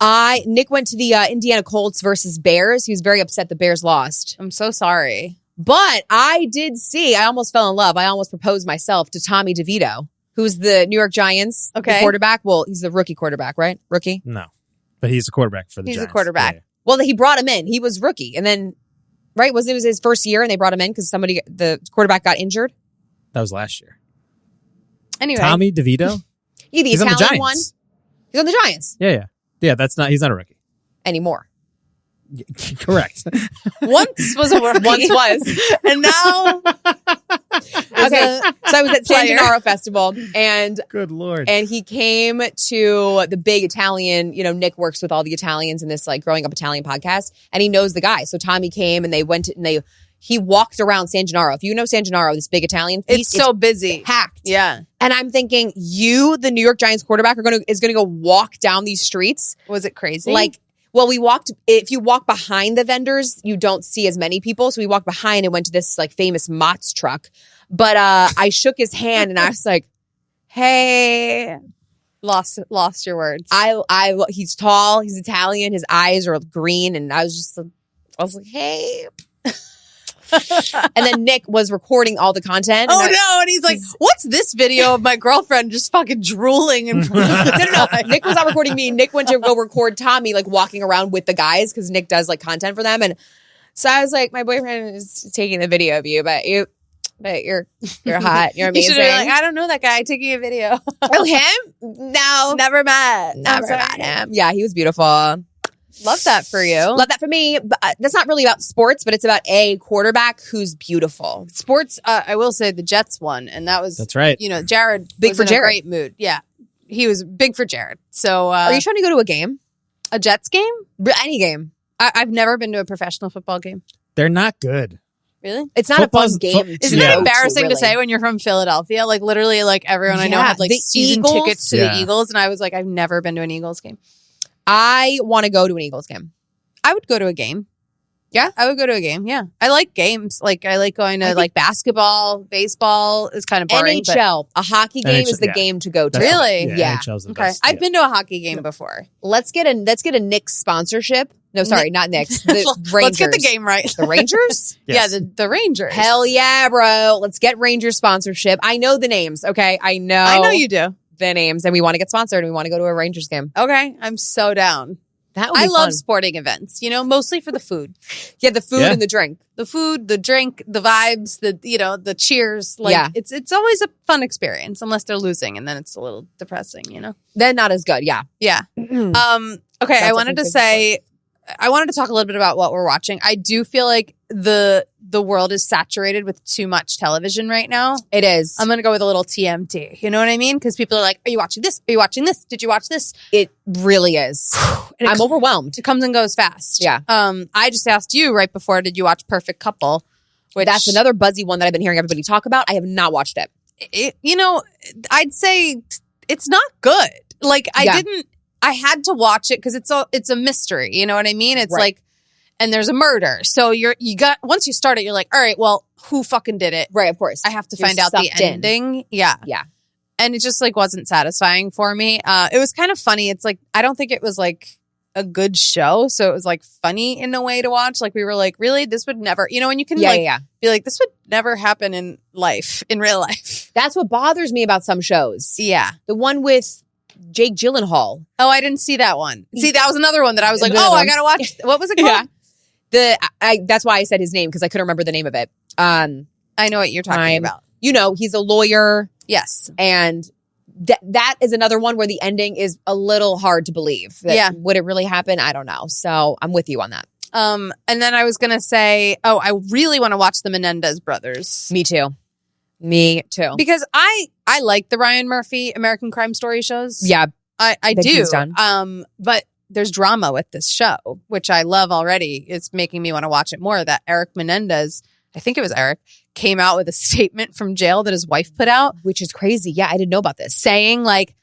Nick went to the Indiana Colts versus Bears. He was very upset the Bears lost. I'm so sorry. But I did see. I almost fell in love. I almost proposed myself to Tommy DeVito, who's the New York Giants the quarterback. Well, he's the rookie quarterback, right? Rookie. No, but he's a quarterback for the He's a Giants. quarterback. Yeah. Well, he brought him in. He was rookie, and then it was his first year, and they brought him in because the quarterback got injured. That was last year. Anyway, Tommy DeVito. Yeah, the He's on the Italian Giants. one. He's on the Giants. Yeah. That's not. He's not a rookie. anymore. Correct. Once was a rookie. Once was. And now. Okay. So I was at San Gennaro Festival and Good Lord. And he came to the big Italian, Nick works with all the Italians in this like Growing Up Italian podcast, and he knows the guy. So Tommy came and they went to, and he walked around San Gennaro. If you know San Gennaro, this big Italian feast, it's so busy. Packed. Yeah. And I'm thinking, the New York Giants quarterback, is gonna go walk down these streets. Was it crazy? Like, well, if you walk behind the vendors, you don't see as many people. So we walked behind and went to this like famous Mott's truck. But I shook his hand and I was like, hey. Lost your words. He's tall, he's Italian, his eyes are green. And I was like, hey. And then Nick was recording all the content. And he's like, what's this video of my girlfriend just fucking drooling? And no. Nick was not recording me. Nick went to go record Tommy, like walking around with the guys because Nick does like content for them. And so I was like, my boyfriend is taking a video of you, but you're hot. You're amazing. You should be like, I don't know that guy taking a video. Oh, him? No. Never met him. Yeah, he was beautiful. Love that for you. Love that for me. But that's not really about sports, but it's about a quarterback who's beautiful. Sports, I will say the Jets won, and that's right. Jared big was for in Jared. a great mood. Yeah, he was big for Jared. So, are you trying to go to a game? A Jets game? Any game? I've never been to a professional football game. They're not good. Really? It's not a fun game. Isn't that embarrassing to say when you're from Philadelphia? Like literally, like everyone I know had like season tickets to the Eagles, and I was like, I've never been to an Eagles game. I want to go to an Eagles game. I would go to a game. Yeah, I would go to a game. Yeah, I like games. Like I like going to like basketball, baseball is kind of boring. NHL, a hockey game is the game to go to. Really? Yeah. NHL's the okay. best. I've been to a hockey game before. Let's get a Knicks sponsorship. No, sorry, not Knicks. The Rangers. Let's get the game right. The Rangers? Yes. Yeah, the Rangers. Hell yeah, bro. Let's get Rangers sponsorship. I know the names. Okay, I know you do the names, and we want to get sponsored, and we want to go to a Rangers game. Okay, I'm so down. I love sporting events, mostly for the food. Yeah, the food and the drink. The food, the drink, the vibes, the cheers. Like it's always a fun experience unless they're losing, and then it's a little depressing, Then not as good, yeah. Yeah. Okay, I wanted to talk a little bit about what we're watching. I do feel like the world is saturated with too much television right now. It is. I'm going to go with a little TMT. You know what I mean? Because people are like, are you watching this? Are you watching this? Did you watch this? It really is. I'm overwhelmed. It comes and goes fast. Yeah. I just asked you right before, did you watch Perfect Couple? That's another buzzy one that I've been hearing everybody talk about. I have not watched it. I'd say it's not good. Like I had to watch it because it's a mystery. You know what I mean? It's like, and there's a murder. So once you start it, you're like, all right, well, who fucking did it? Right, of course. I have to find out the ending. Yeah. Yeah. And it just like wasn't satisfying for me. It was kind of funny. It's like, I don't think it was like a good show. So it was like funny in a way to watch. Like we were like, really? This would never, and you can be like, this would never happen in real life. That's what bothers me about some shows. Yeah. The one with Jake Gyllenhaal. Oh, I didn't see that one. See, that was another one that I was like, I gotta watch. What was it called? That's why I said his name because I couldn't remember the name of it. I know what you're talking about. He's a lawyer. Yes. And that is another one where the ending is a little hard to believe. Would it really happen? I don't know. So I'm with you on that. And then I was going to say, I really want to watch the Menendez brothers. Me too. Because I like the Ryan Murphy American Crime Story shows. Yeah. I do. But there's drama with this show, which I love already. It's making me want to watch it more. That Eric Menendez, I think it was Eric, came out with a statement from jail that his wife put out. Which is crazy. Yeah, I didn't know about this. Saying like,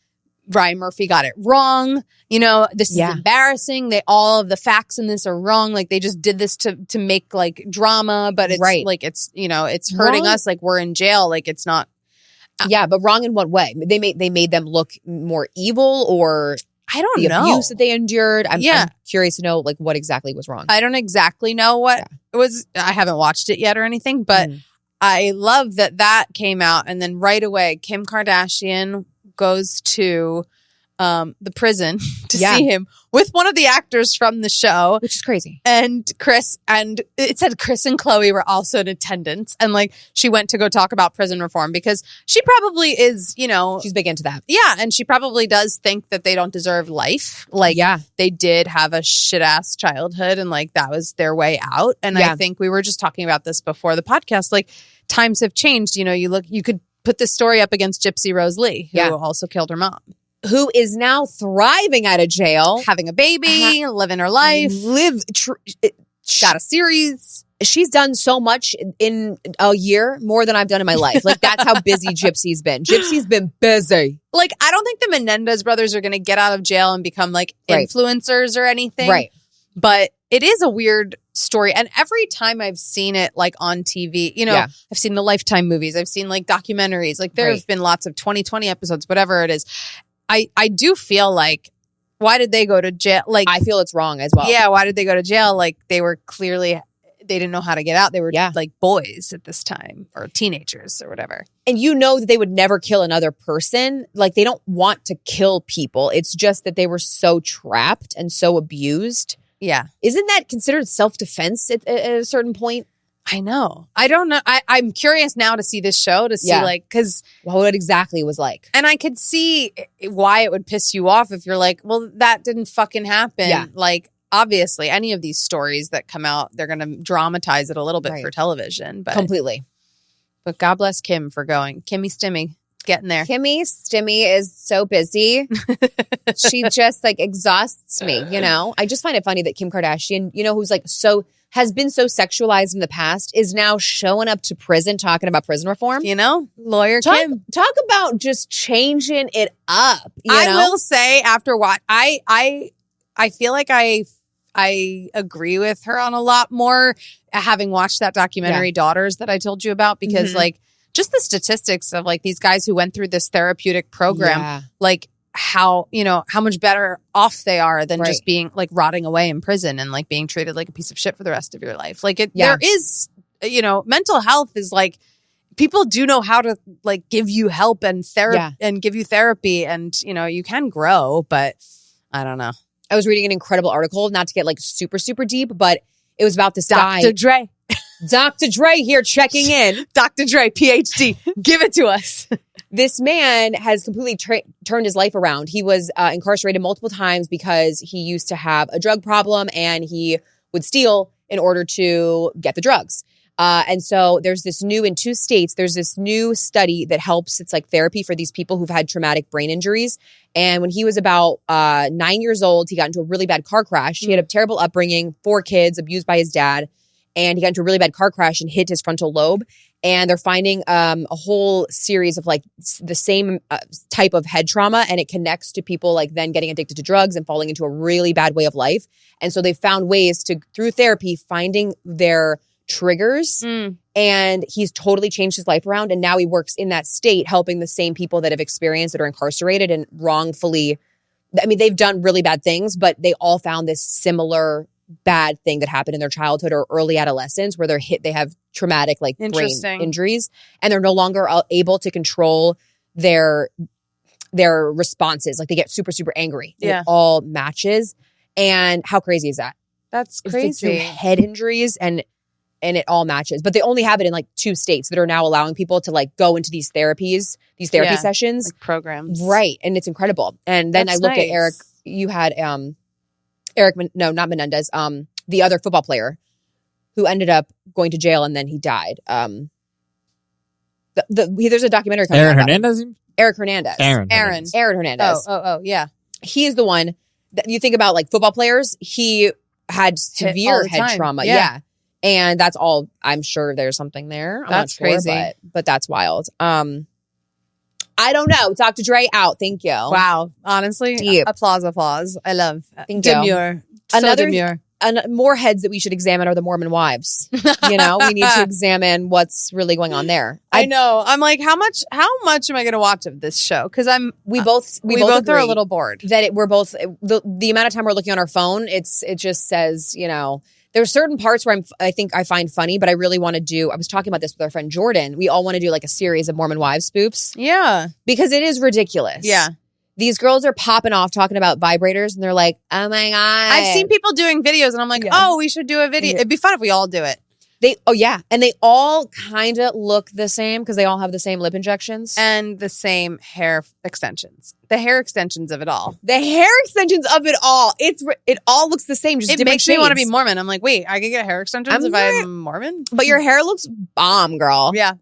Ryan Murphy got it wrong. This is embarrassing. All of the facts in this are wrong. Like they just did this to make like drama, but it's like, it's hurting us. Like we're in jail. Like it's not. Yeah, but wrong in what way? They made them look more evil, or I don't know the abuse that they endured. I'm curious to know like what exactly was wrong. I don't exactly know what it was. I haven't watched it yet or anything, but I love that came out, and then right away Kim Kardashian goes to the prison to Yeah. see him with one of the actors from the show. Which is crazy. And Chris, and it said Chris and Chloe were also in attendance. And like, she went to go talk about prison reform because she probably is, you know, She's big into that. yeah. And she probably does think that they don't deserve life. Like, Yeah. they did have a shit ass childhood and like that was their way out. And Yeah. I think we were just talking about this before the podcast. Like, times have changed. You know, you could put this story up against Gypsy Rose Lee, who Yeah. also killed her mom. Who is now thriving out of jail. Having a baby, living her life, got a series. She's done so much in a year, more than I've done in my life. Like, that's how busy Gypsy's been. Gypsy's been busy. Like, I don't think the Menendez brothers are going to get out of jail and become like Right. influencers or anything. Right. But it is a weird story. And every time I've seen it like on TV, you know, Yeah. I've seen the Lifetime movies, I've seen like documentaries, like there Right. have been lots of 2020 episodes, whatever it is. I do feel like, why did they go to jail? Like, I feel it's wrong as well. yeah, why did they go to jail? Like, they were clearly, they didn't know how to get out. They were Yeah. like boys at this time or teenagers or whatever. And you know that they would never kill another person. Like, they don't want to kill people. It's just that they were so trapped and so abused. Yeah. Isn't that considered self-defense at a certain point? I know. I don't know. I'm curious now to see this show to see Yeah. like, because, What it exactly was like. and I could see why it would piss you off if you're like, well, that didn't fucking happen. Yeah. Like, obviously, any of these stories that come out, they're going to dramatize it a little bit Right. for television. But Completely. But God bless Kim for going. Kimmy Stimmy, getting there. Kimmy Stimmy is so busy. She just like exhausts me, you know? I just find it funny that Kim Kardashian, you know, who's like has been so sexualized in the past, is now showing up to prison talking about prison reform. You know, lawyer Kim. Talk about just changing it up. You I know? will say after what I feel like I agree with her on a lot more having watched that documentary Daughters that I told you about, because Mhm. like just the statistics of like these guys who went through this therapeutic program, Yeah. like how much better off they are than Right. just being like rotting away in prison and like being treated like a piece of shit for the rest of your life. Like Yeah. there is, you know, mental health is like, people do know how to like give you help and therapy and give you therapy, and you know, you can grow, but I don't know. I was reading an incredible article, not to get like super, super deep, but it was about this guy. Dr. Dre. Dr. Dre here checking in. Dr. Dre, PhD. Give it to us. This man has completely turned his life around. He was incarcerated multiple times because he used to have a drug problem and he would steal in order to get the drugs. And so there's this new, in 2 states, there's this new study that helps. It's like therapy for these people who've had traumatic brain injuries. And when he was about 9 years old, he got into a really bad car crash. He had a terrible upbringing, 4 kids, abused by his dad. And he got into a really bad car crash and hit his frontal lobe. And they're finding a whole series of like the same type of head trauma. And it connects to people like then getting addicted to drugs and falling into a really bad way of life. And so they found ways to, through therapy, finding their triggers. And he's totally changed his life around. And now he works in that state, helping the same people that have experienced that are incarcerated and wrongfully. I mean, they've done really bad things, but they all found this similar bad thing that happened in their childhood or early adolescence where they have traumatic like brain injuries, and they're no longer able to control their responses. Like they get super, super angry. And it all matches. And how crazy is that? That's It's crazy. through head injuries and it all matches. But they only have it in like 2 states that are now allowing people to like go into these therapy sessions. Like programs. Right. And it's incredible. And then That's I looked at nice. Eric. You had no, not Menendez. The other football player who ended up going to jail and then he died. There's a documentary coming Aaron out about him. Hernandez? Eric Hernandez. Aaron Hernandez. Oh, yeah. He is the one that you think about like football players. He had severe all the head time. trauma. Yeah. Yeah. And that's all. I'm sure there's something there. I'm That's not sure, crazy. but that's wild. I don't know. Dr. Dre out. Thank you. Wow. Honestly, Deep. applause. I love Thank you. demure. Another- demure. And more heads that we should examine are the Mormon wives. You know, we need to examine what's really going on there. I know. I'm like, how much am I going to watch of this show? Because We both are a agree little bored. that we're both the amount of time we're looking on our phone. It just says, you know, there are certain parts where I think I find funny, but I really want to do. I was talking about this with our friend Jordan. We all want to do like a series of Mormon wives spoofs Yeah. because it is ridiculous. Yeah. These girls are popping off talking about vibrators, and they're like, "Oh my god!" I've seen people doing videos, and I'm like, "Oh, we should do a video." It'd be fun if we all do it. And they all kind of look the same because they all have the same lip injections and the same hair extensions. The hair extensions of it all. It all looks the same. Just it different makes shades. me want to be Mormon. I'm like, wait, I could get hair extensions if I'm Mormon, but your hair looks bomb, girl. Yeah.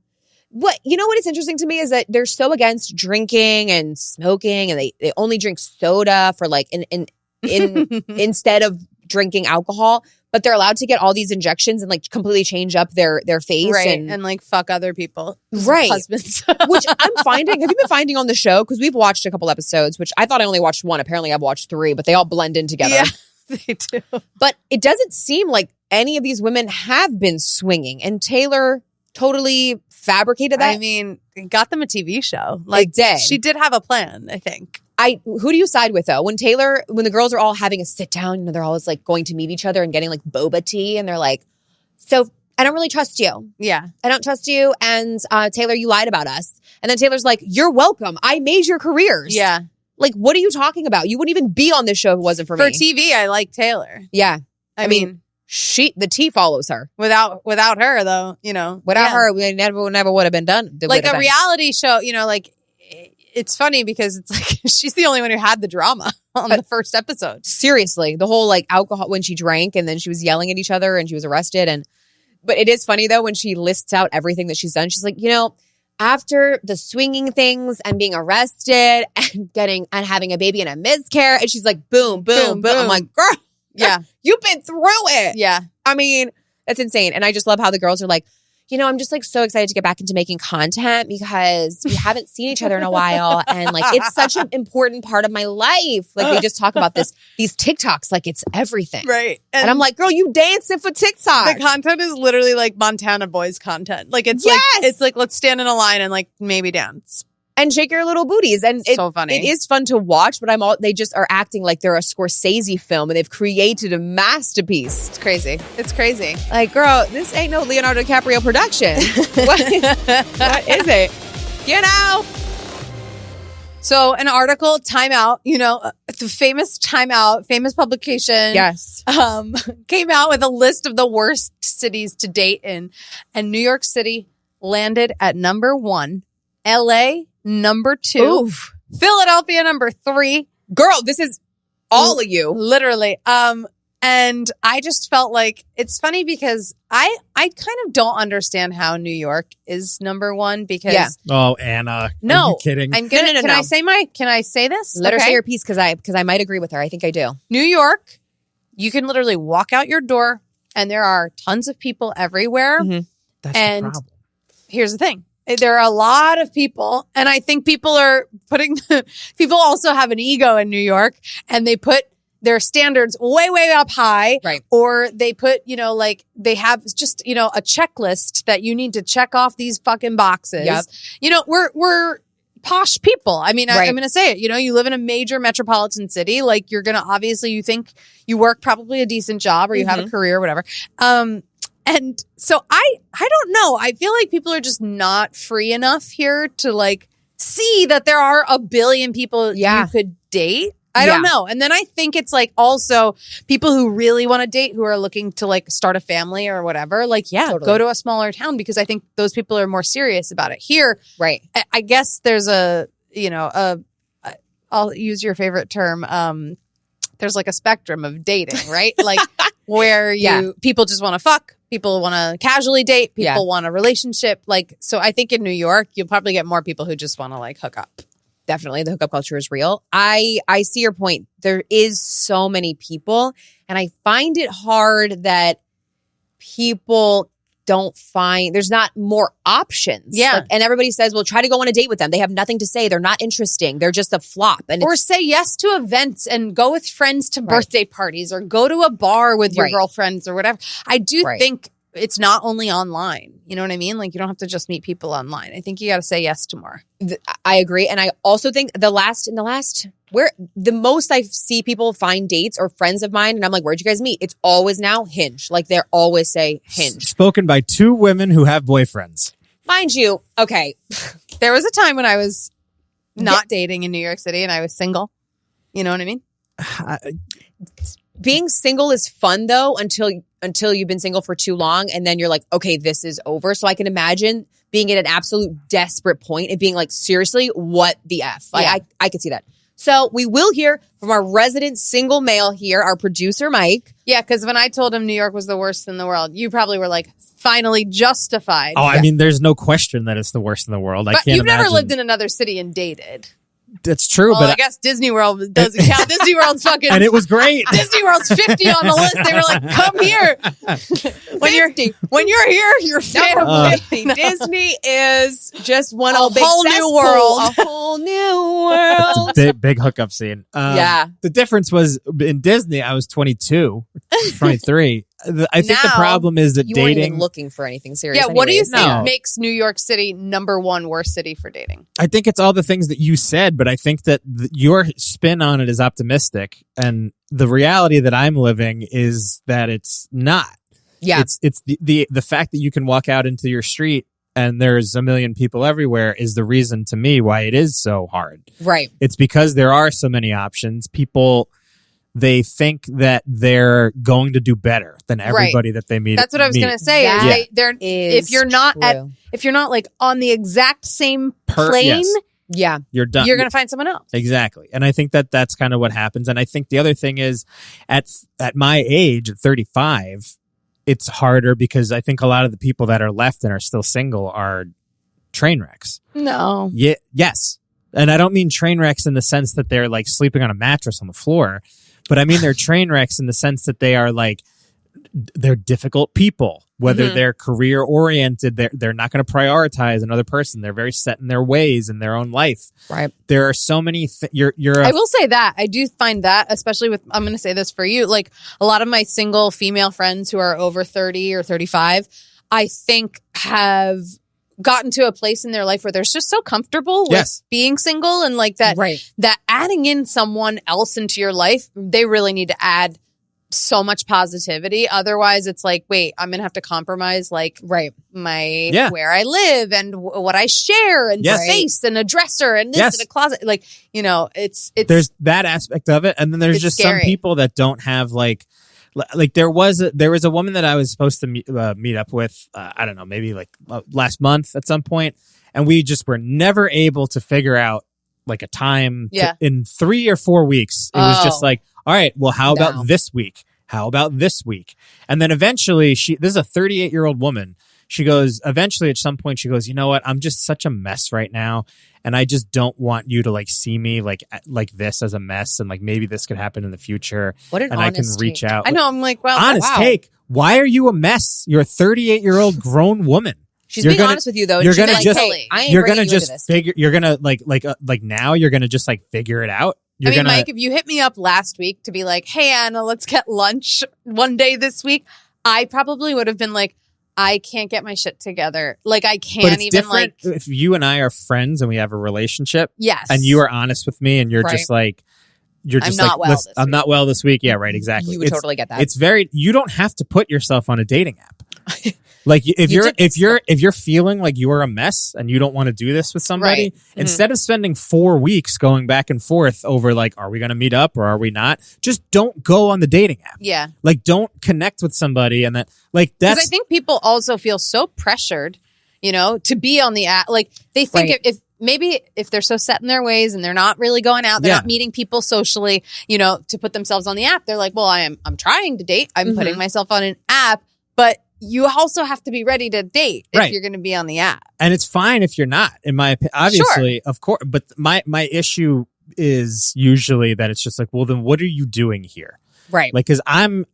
What is interesting to me is that they're so against drinking and smoking, and they only drink soda for like in instead of drinking alcohol. But they're allowed to get all these injections and like completely change up their face, right? And like fuck other people, right? Husbands, which I'm finding. Have you been finding on the show? Because we've watched a couple episodes, which I thought I only watched one. Apparently, I've watched 3, but they all blend in together. Yeah, they do. But it doesn't seem like any of these women have been swinging, and Taylor totally fabricated that. I mean, it got them a TV show. Like, she did have a plan, I think. Who do you side with though? When the girls are all having a sit down, they're always like going to meet each other and getting like boba tea, and they're like, "So I don't really trust you. Yeah, I don't trust you." And Taylor, you lied about us. And then Taylor's like, "You're welcome. I made your careers." Yeah, like what are you talking about? You wouldn't even be on this show if it wasn't for me. For TV, I like Taylor. Yeah, I mean, the tea follows her. Without her, though, without her, we never would have been done. Like a reality show, like. It's funny because it's like she's the only one who had the drama on the first episode. Seriously, the whole like alcohol when she drank and then she was yelling at each other and she was arrested. But it is funny though when she lists out everything that she's done. She's like, after the swinging things and being arrested and having a baby and a miscarriage, and she's like, boom, boom, boom. I'm like, girl, yeah, you've been through it. Yeah, I mean, that's insane. And I just love how the girls are like, I'm just like so excited to get back into making content because we haven't seen each other in a while. And like, it's such an important part of my life. Like they just talk about these TikToks, like it's everything. Right. And I'm like, girl, you dancing for TikTok. The content is literally like Montana Boys content. Like it's like, let's stand in a line and like maybe dance. And shake your little booties. And it's so funny. It is fun to watch, but they just are acting like they're a Scorsese film and they've created a masterpiece. It's crazy. It's crazy. Like, girl, this ain't no Leonardo DiCaprio production. what is it? So an article, Time Out, the famous Time Out, famous publication. Yes. Came out with a list of the worst cities to date in. And New York City landed at number 1. LA, number 2. Oof. Philadelphia, number 3. Girl, this is all of you. Literally. And I just felt like it's funny because I kind of don't understand how New York is number 1 because Oh, Anna. No. Are you kidding? I'm gonna No. Can I say this? Let her say your piece because I might agree with her. I think I do. New York, you can literally walk out your door and there are tons of people everywhere. Mm-hmm. That's and the problem. Here's the thing. There are a lot of people, and I think people also have an ego in New York, and they put their standards way, way up high. Right. Or they put, like they have just, a checklist that you need to check off these fucking boxes. Yep. We're posh people. I mean, right. I'm going to say it, you live in a major metropolitan city. Like you're going to, obviously you think you work probably a decent job or you have a career or whatever. And so I don't know. I feel like people are just not free enough here to like see that there are a billion people you could date. I don't know. And then I think it's like also people who really want to date who are looking to like start a family or whatever. Like, totally. Go to a smaller town because I think those people are more serious about it. Here, right. I guess there's I'll use your favorite term. There's like a spectrum of dating, right? Like where people just want to fuck. People want to casually date. People want a relationship. Like, so I think in New York, you'll probably get more people who just want to like hook up. Definitely. The hookup culture is real. I see your point. There is so many people, and I find it hard that people don't find there's not more options. Yeah. Like, and everybody says, well, try to go on a date with them. They have nothing to say. They're not interesting. They're just a flop. Or say yes to events and go with friends to birthday parties or go to a bar with your girlfriends or whatever. I do think it's not only online. You know what I mean? Like you don't have to just meet people online. I think you got to say yes to more. I agree. And I also think where the most I see people find dates or friends of mine, and I'm like, where'd you guys meet? It's always now Hinge. Like they always say Hinge. Spoken by 2 women who have boyfriends. Mind you, okay. There was a time when I was not dating in New York City and I was single. You know what I mean? Being single is fun though until you've been single for too long and then you're like, okay, this is over. So I can imagine being at an absolute desperate point and being like, seriously, what the F? Like, I could see that. So we will hear from our resident single male here, our producer, Mike. Yeah, because when I told him New York was the worst in the world, you probably were like, finally justified. Oh, I mean, there's no question that it's the worst in the world. I But can't you've imagine. never lived in another city and dated. That's true, Well, but I guess Disney World doesn't count. Disney World's fucking... and it was great. Disney World's 50 on the list. They were like, come here. When you're here, you're family. 50. Disney is just one A whole new world. A whole new world. It's a big hookup scene. Yeah. The difference was in Disney, I was 22, 23. I think the Now, problem is that You weren't dating. even looking for anything serious. Yeah, what do you anyways. think No. makes New York City #1 worst city for dating? I think it's all the things that you said, but I think that your spin on it is optimistic, and the reality that I'm living is that it's not. Yeah. It's the fact that you can walk out into your street and there's a million people everywhere is the reason to me why it is so hard. Right. It's because there are so many options. People, they think that they're going to do better than everybody that they meet. That's what I was going to say. That Is they're is if you're not true. if you're not like on the exact same plane, Yes. Yeah. You're done. you're going to find someone else. Exactly. And I think that that's kind of what happens. And I think the other thing is at my age, at 35, it's harder because I think a lot of the people that are left and are still single are train wrecks. No. Yeah. Yes. And I don't mean train wrecks in the sense that they're like sleeping on a mattress on the floor, but I mean they're train wrecks in the sense that they are like, they're difficult people. Whether they're career oriented, they're not going to prioritize another person. They're very set in their ways in their own life. Right. There are so many. I will say that I do find that, especially with, I'm going to say this for you, like a lot of my single female friends who are over 30 or 35, I think have gotten to a place in their life where they're just so comfortable with being single and like that, that adding in someone else into your life, they really need to add so much positivity. Otherwise it's like, wait, I'm gonna have to compromise like my where I live and what I share and space and a dresser and this and a closet. Like, you know, it's there's that aspect of it, and then there's just scary. Some people that don't have like there was a woman that I was supposed to meet up with. I don't know, maybe like last month at some point, and we just were never able to figure out like a time in 3 or 4 weeks. It was just like, all right, well, how about this week? How about this week? And then eventually this is a 38-year-old woman. She goes, eventually at some point, she goes, you know what? I'm just such a mess right now. And I just don't want you to like see me like this as a mess. And like, maybe this could happen in the future. What an and honest I can reach take. out. I know. I'm like, well, honest take. Why are you a mess? You're a 38-year-old grown woman. She's being honest with you though. You're gonna like, just, hey, I ain't you're gonna you just figure. You're gonna like now. You're gonna just like figure it out. I mean, Mike, if you hit me up last week to be like, hey, Anna, let's get lunch one day this week, I probably would have been like, I can't get my shit together. Like, I can't even like. If you and I are friends and we have a relationship, yes, and you are honest with me, and you're just like, I'm not well. I'm not well this week. Yeah, right. Exactly. You would totally get that. It's you don't have to put yourself on a dating app. Like if you're feeling like you are a mess and you don't want to do this with somebody, instead of spending 4 weeks going back and forth over like, are we going to meet up or are we not? Just don't go on the dating app. Yeah. Like don't connect with somebody and that's. Because I think people also feel so pressured, you know, to be on the app. Like they think if they're so set in their ways and they're not really going out, they're not meeting people socially, you know, to put themselves on the app. They're like, well, I'm trying to date. I'm putting myself on an app, but you also have to be ready to date if you're going to be on the app. And it's fine if you're not, in my opinion. Obviously, of course. But my issue is usually that it's just like, well, then what are you doing here? Right. Like, because I'm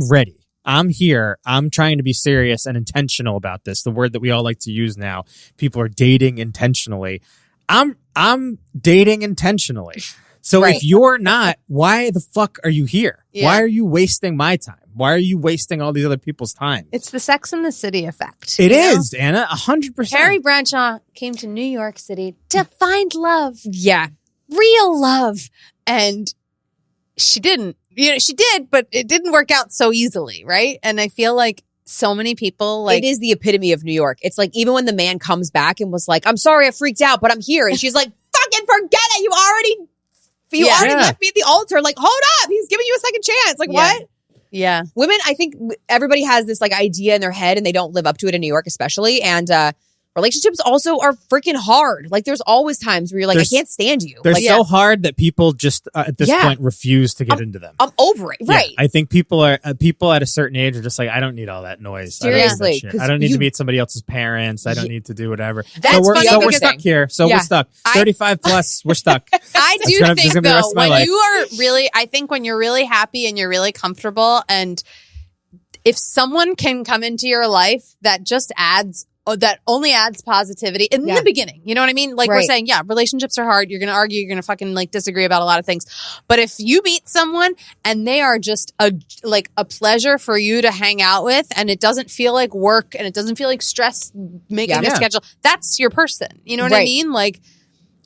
ready. I'm here. I'm trying to be serious and intentional about this. The word that we all like to use now. People are dating intentionally. I'm dating intentionally. So if you're not, why the fuck are you here? Yeah. Why are you wasting my time? Why are you wasting all these other people's time? It's the Sex and the City effect. It is, Anna, 100%. Carrie Bradshaw came to New York City to find love. Yeah. Real love. And she didn't. You know, she did, but it didn't work out so easily, right? And I feel like so many people like... It is the epitome of New York. It's like even when the man comes back and was like, I'm sorry I freaked out, but I'm here. And she's like, fuck fucking forget it. You already left me at the altar. Like, hold up. He's giving you a second chance. Like, what? Yeah. Women, I think everybody has this like idea in their head and they don't live up to it in New York, especially. And relationships also are freaking hard. Like there's always times where you're like, I can't stand you. They're like, so hard that people just at this point refuse to get into them. I'm over it. Right. I think people at a certain age are just like, I don't need all that noise. Seriously. I don't need to meet somebody else's parents. I don't need to do whatever. That's we're stuck here. We're stuck. 35 plus, we're stuck. I do think though, when you are really, I think when you're really happy and you're really comfortable, and if someone can come into your life that just that only adds positivity in the beginning. You know what I mean? Like we're saying, relationships are hard. You're going to argue. You're going to fucking like disagree about a lot of things. But if you meet someone and they are just a pleasure for you to hang out with, and it doesn't feel like work and it doesn't feel like stress making a schedule, that's your person. You know what I mean? Like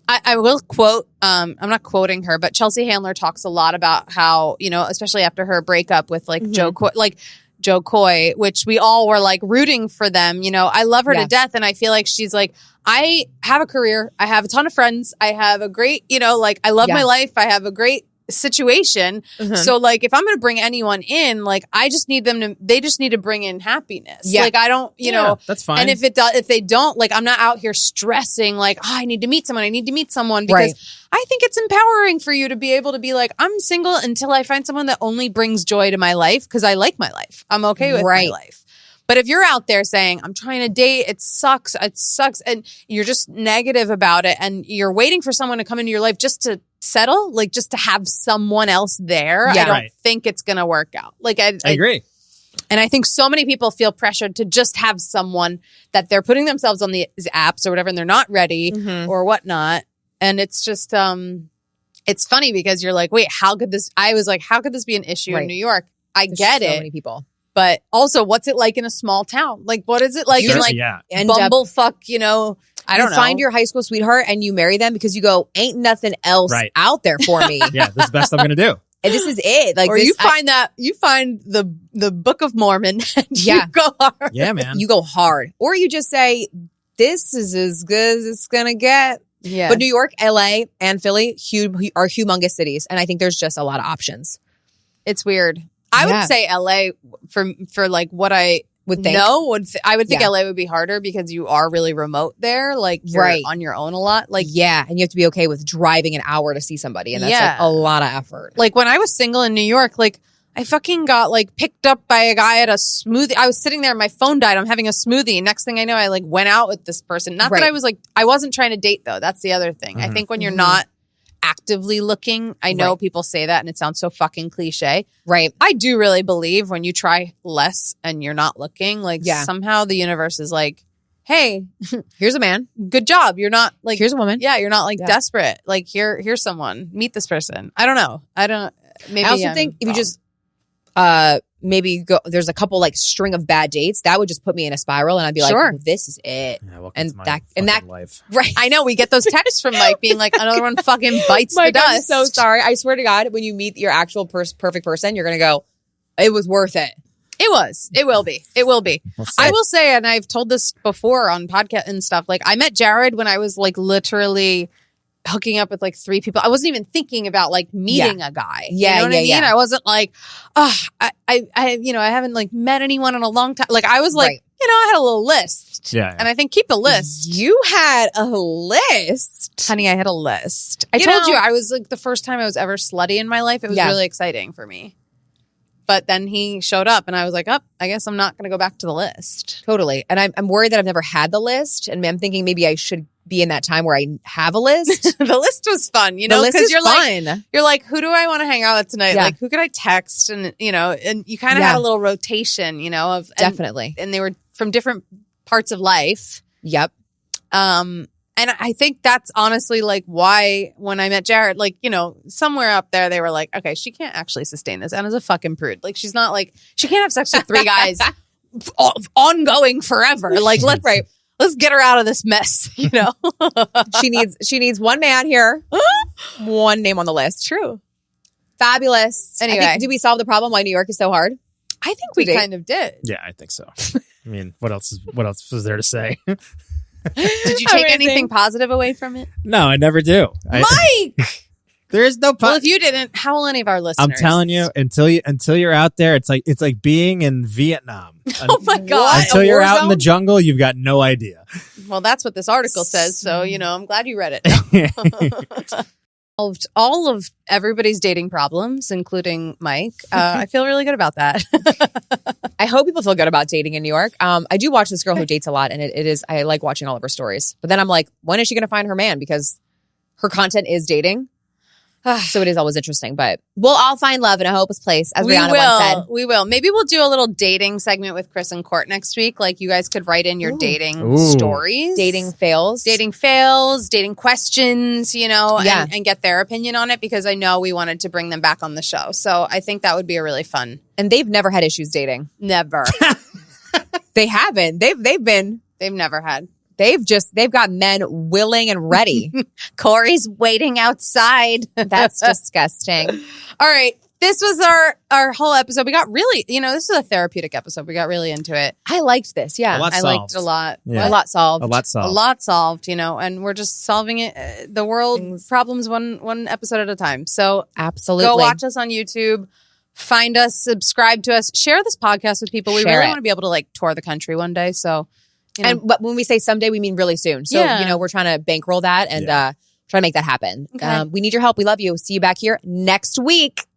I will quote, I'm not quoting her, but Chelsea Handler talks a lot about how, you know, especially after her breakup with like Joe Coy, which we all were like rooting for them. You know, I love her to death. And I feel like she's like, I have a career. I have a ton of friends. I have a great, you know, like I love my life. I have a great situation. So like, if I'm going to bring anyone in, like I just need they just need to bring in happiness. Yeah. Like I don't, you know, that's fine. And if they don't, like, I'm not out here stressing like, oh, I need to meet someone because I think it's empowering for you to be able to be like, I'm single until I find someone that only brings joy to my life because I like my life. I'm okay with my life. But if you're out there saying, I'm trying to date, it sucks, and you're just negative about it, and you're waiting for someone to come into your life just to settle, like just to have someone else there, I don't think it's going to work out. Like I agree. And I think so many people feel pressured to just have someone that they're putting themselves on these apps or whatever, and they're not ready or whatnot. And it's just, it's funny because you're like, wait, how could this be an issue in New York? There's get it. So many people. But also, what's it like in a small town? Like, what is it like in like bumblefuck, you know, I don't know. You find your high school sweetheart and you marry them because you go, ain't nothing else out there for me. Yeah, this is the best I'm going to do. And this is it. Like, or you find the Book of Mormon and you go hard. Yeah, man. You go hard. Or you just say, this is as good as it's going to get. Yeah. But New York, LA, and Philly are humongous cities. And I think there's just a lot of options. It's weird. I would say LA for like what I would think. I would think LA would be harder because you are really remote there. Like you're on your own a lot. Like and you have to be okay with driving an hour to see somebody, and that's like a lot of effort. Like when I was single in New York, like I fucking got like picked up by a guy at a smoothie. I was sitting there, my phone died. I'm having a smoothie. Next thing I know, I like went out with this person. Not that I was like, I wasn't trying to date though. That's the other thing. I think when you're not actively looking, I know people say that and it sounds so fucking cliche. Right. I do really believe when you try less and you're not looking, like somehow the universe is like, hey, here's a man. Good job. You're not like, here's a woman. Yeah. You're not like desperate. Like here's someone. Meet this person. I don't know. Maybe I also think if you just maybe go, there's a couple like string of bad dates that would just put me in a spiral, and I'd be like, oh, this is it. Yeah, and that life. Right. I know we get those texts from Mike being like, another one fucking bites the dust. I'm so sorry. I swear to God, when you meet your actual perfect person, you're gonna go, it was worth it. It was. It will be. It will be. I will say, and I've told this before on podcast and stuff. Like I met Jared when I was like literally hooking up with like 3 people. I wasn't even thinking about like meeting a guy. You know what I mean? I wasn't like, oh, I haven't like met anyone in a long time. Like I was like, you know, I had a little list. Yeah. And I think keep the list. You had a list. Honey, I had a list. I told you I was like the first time I was ever slutty in my life. It was really exciting for me. But then he showed up and I was like, I guess I'm not going to go back to the list. Totally. And I'm worried that I've never had the list. And I'm thinking maybe I should be in that time where I have a list. The list was fun, you know, because you're fun. Like, you're like, who do I want to hang out with tonight? Like, who could I text? And, you know, and you kind of had a little rotation, you know, of definitely. And they were from different parts of life. Yep. And I think that's honestly like why when I met Jared, like, you know, somewhere up there, they were like, okay, she can't actually sustain this. Anna's a fucking prude. Like, she's not like, she can't have sex with 3 guys ongoing forever. Like, let's get her out of this mess, you know? She needs one man here, one name on the list. True. Fabulous. Anyway. Did we solve the problem why New York is so hard? I think we kind of did. Yeah, I think so. I mean, what else was there to say? Did you take anything positive away from it? No, I never do. Mike! There is no. Well, if you didn't, how will any of our listeners? I'm telling you, until you're out there, it's like being in Vietnam. Oh my God! Until you're out in the jungle, you've got no idea. Well, that's what this article says. So I'm glad you read it. All of everybody's dating problems, including Mike. I feel really good about that. I hope people feel good about dating in New York. I do watch this girl who dates a lot, and it is, I like watching all of her stories. But then I'm like, when is she going to find her man? Because her content is dating. So it is always interesting, but we'll all find love in a hopeless place, as Rihanna once said. We will. Maybe we'll do a little dating segment with Chris and Court next week. Like, you guys could write in your dating stories. Dating fails, dating questions, and get their opinion on it, because I know we wanted to bring them back on the show. So I think that would be a really fun. And they've never had issues dating. Never. They haven't. They've never had. They've got men willing and ready. Corey's waiting outside. That's disgusting. All right. This was our whole episode. We got really, this is a therapeutic episode. We got really into it. I liked this. Yeah. I liked it a lot. Yeah. A lot solved. And we're just solving it, the world problems one episode at a time. So absolutely. Go watch us on YouTube. Find us, subscribe to us, share this podcast with people. We really want to be able to tour the country one day. So. But when we say someday, we mean really soon. So, we're trying to bankroll that and try to make that happen. Okay. We need your help. We love you. See you back here next week.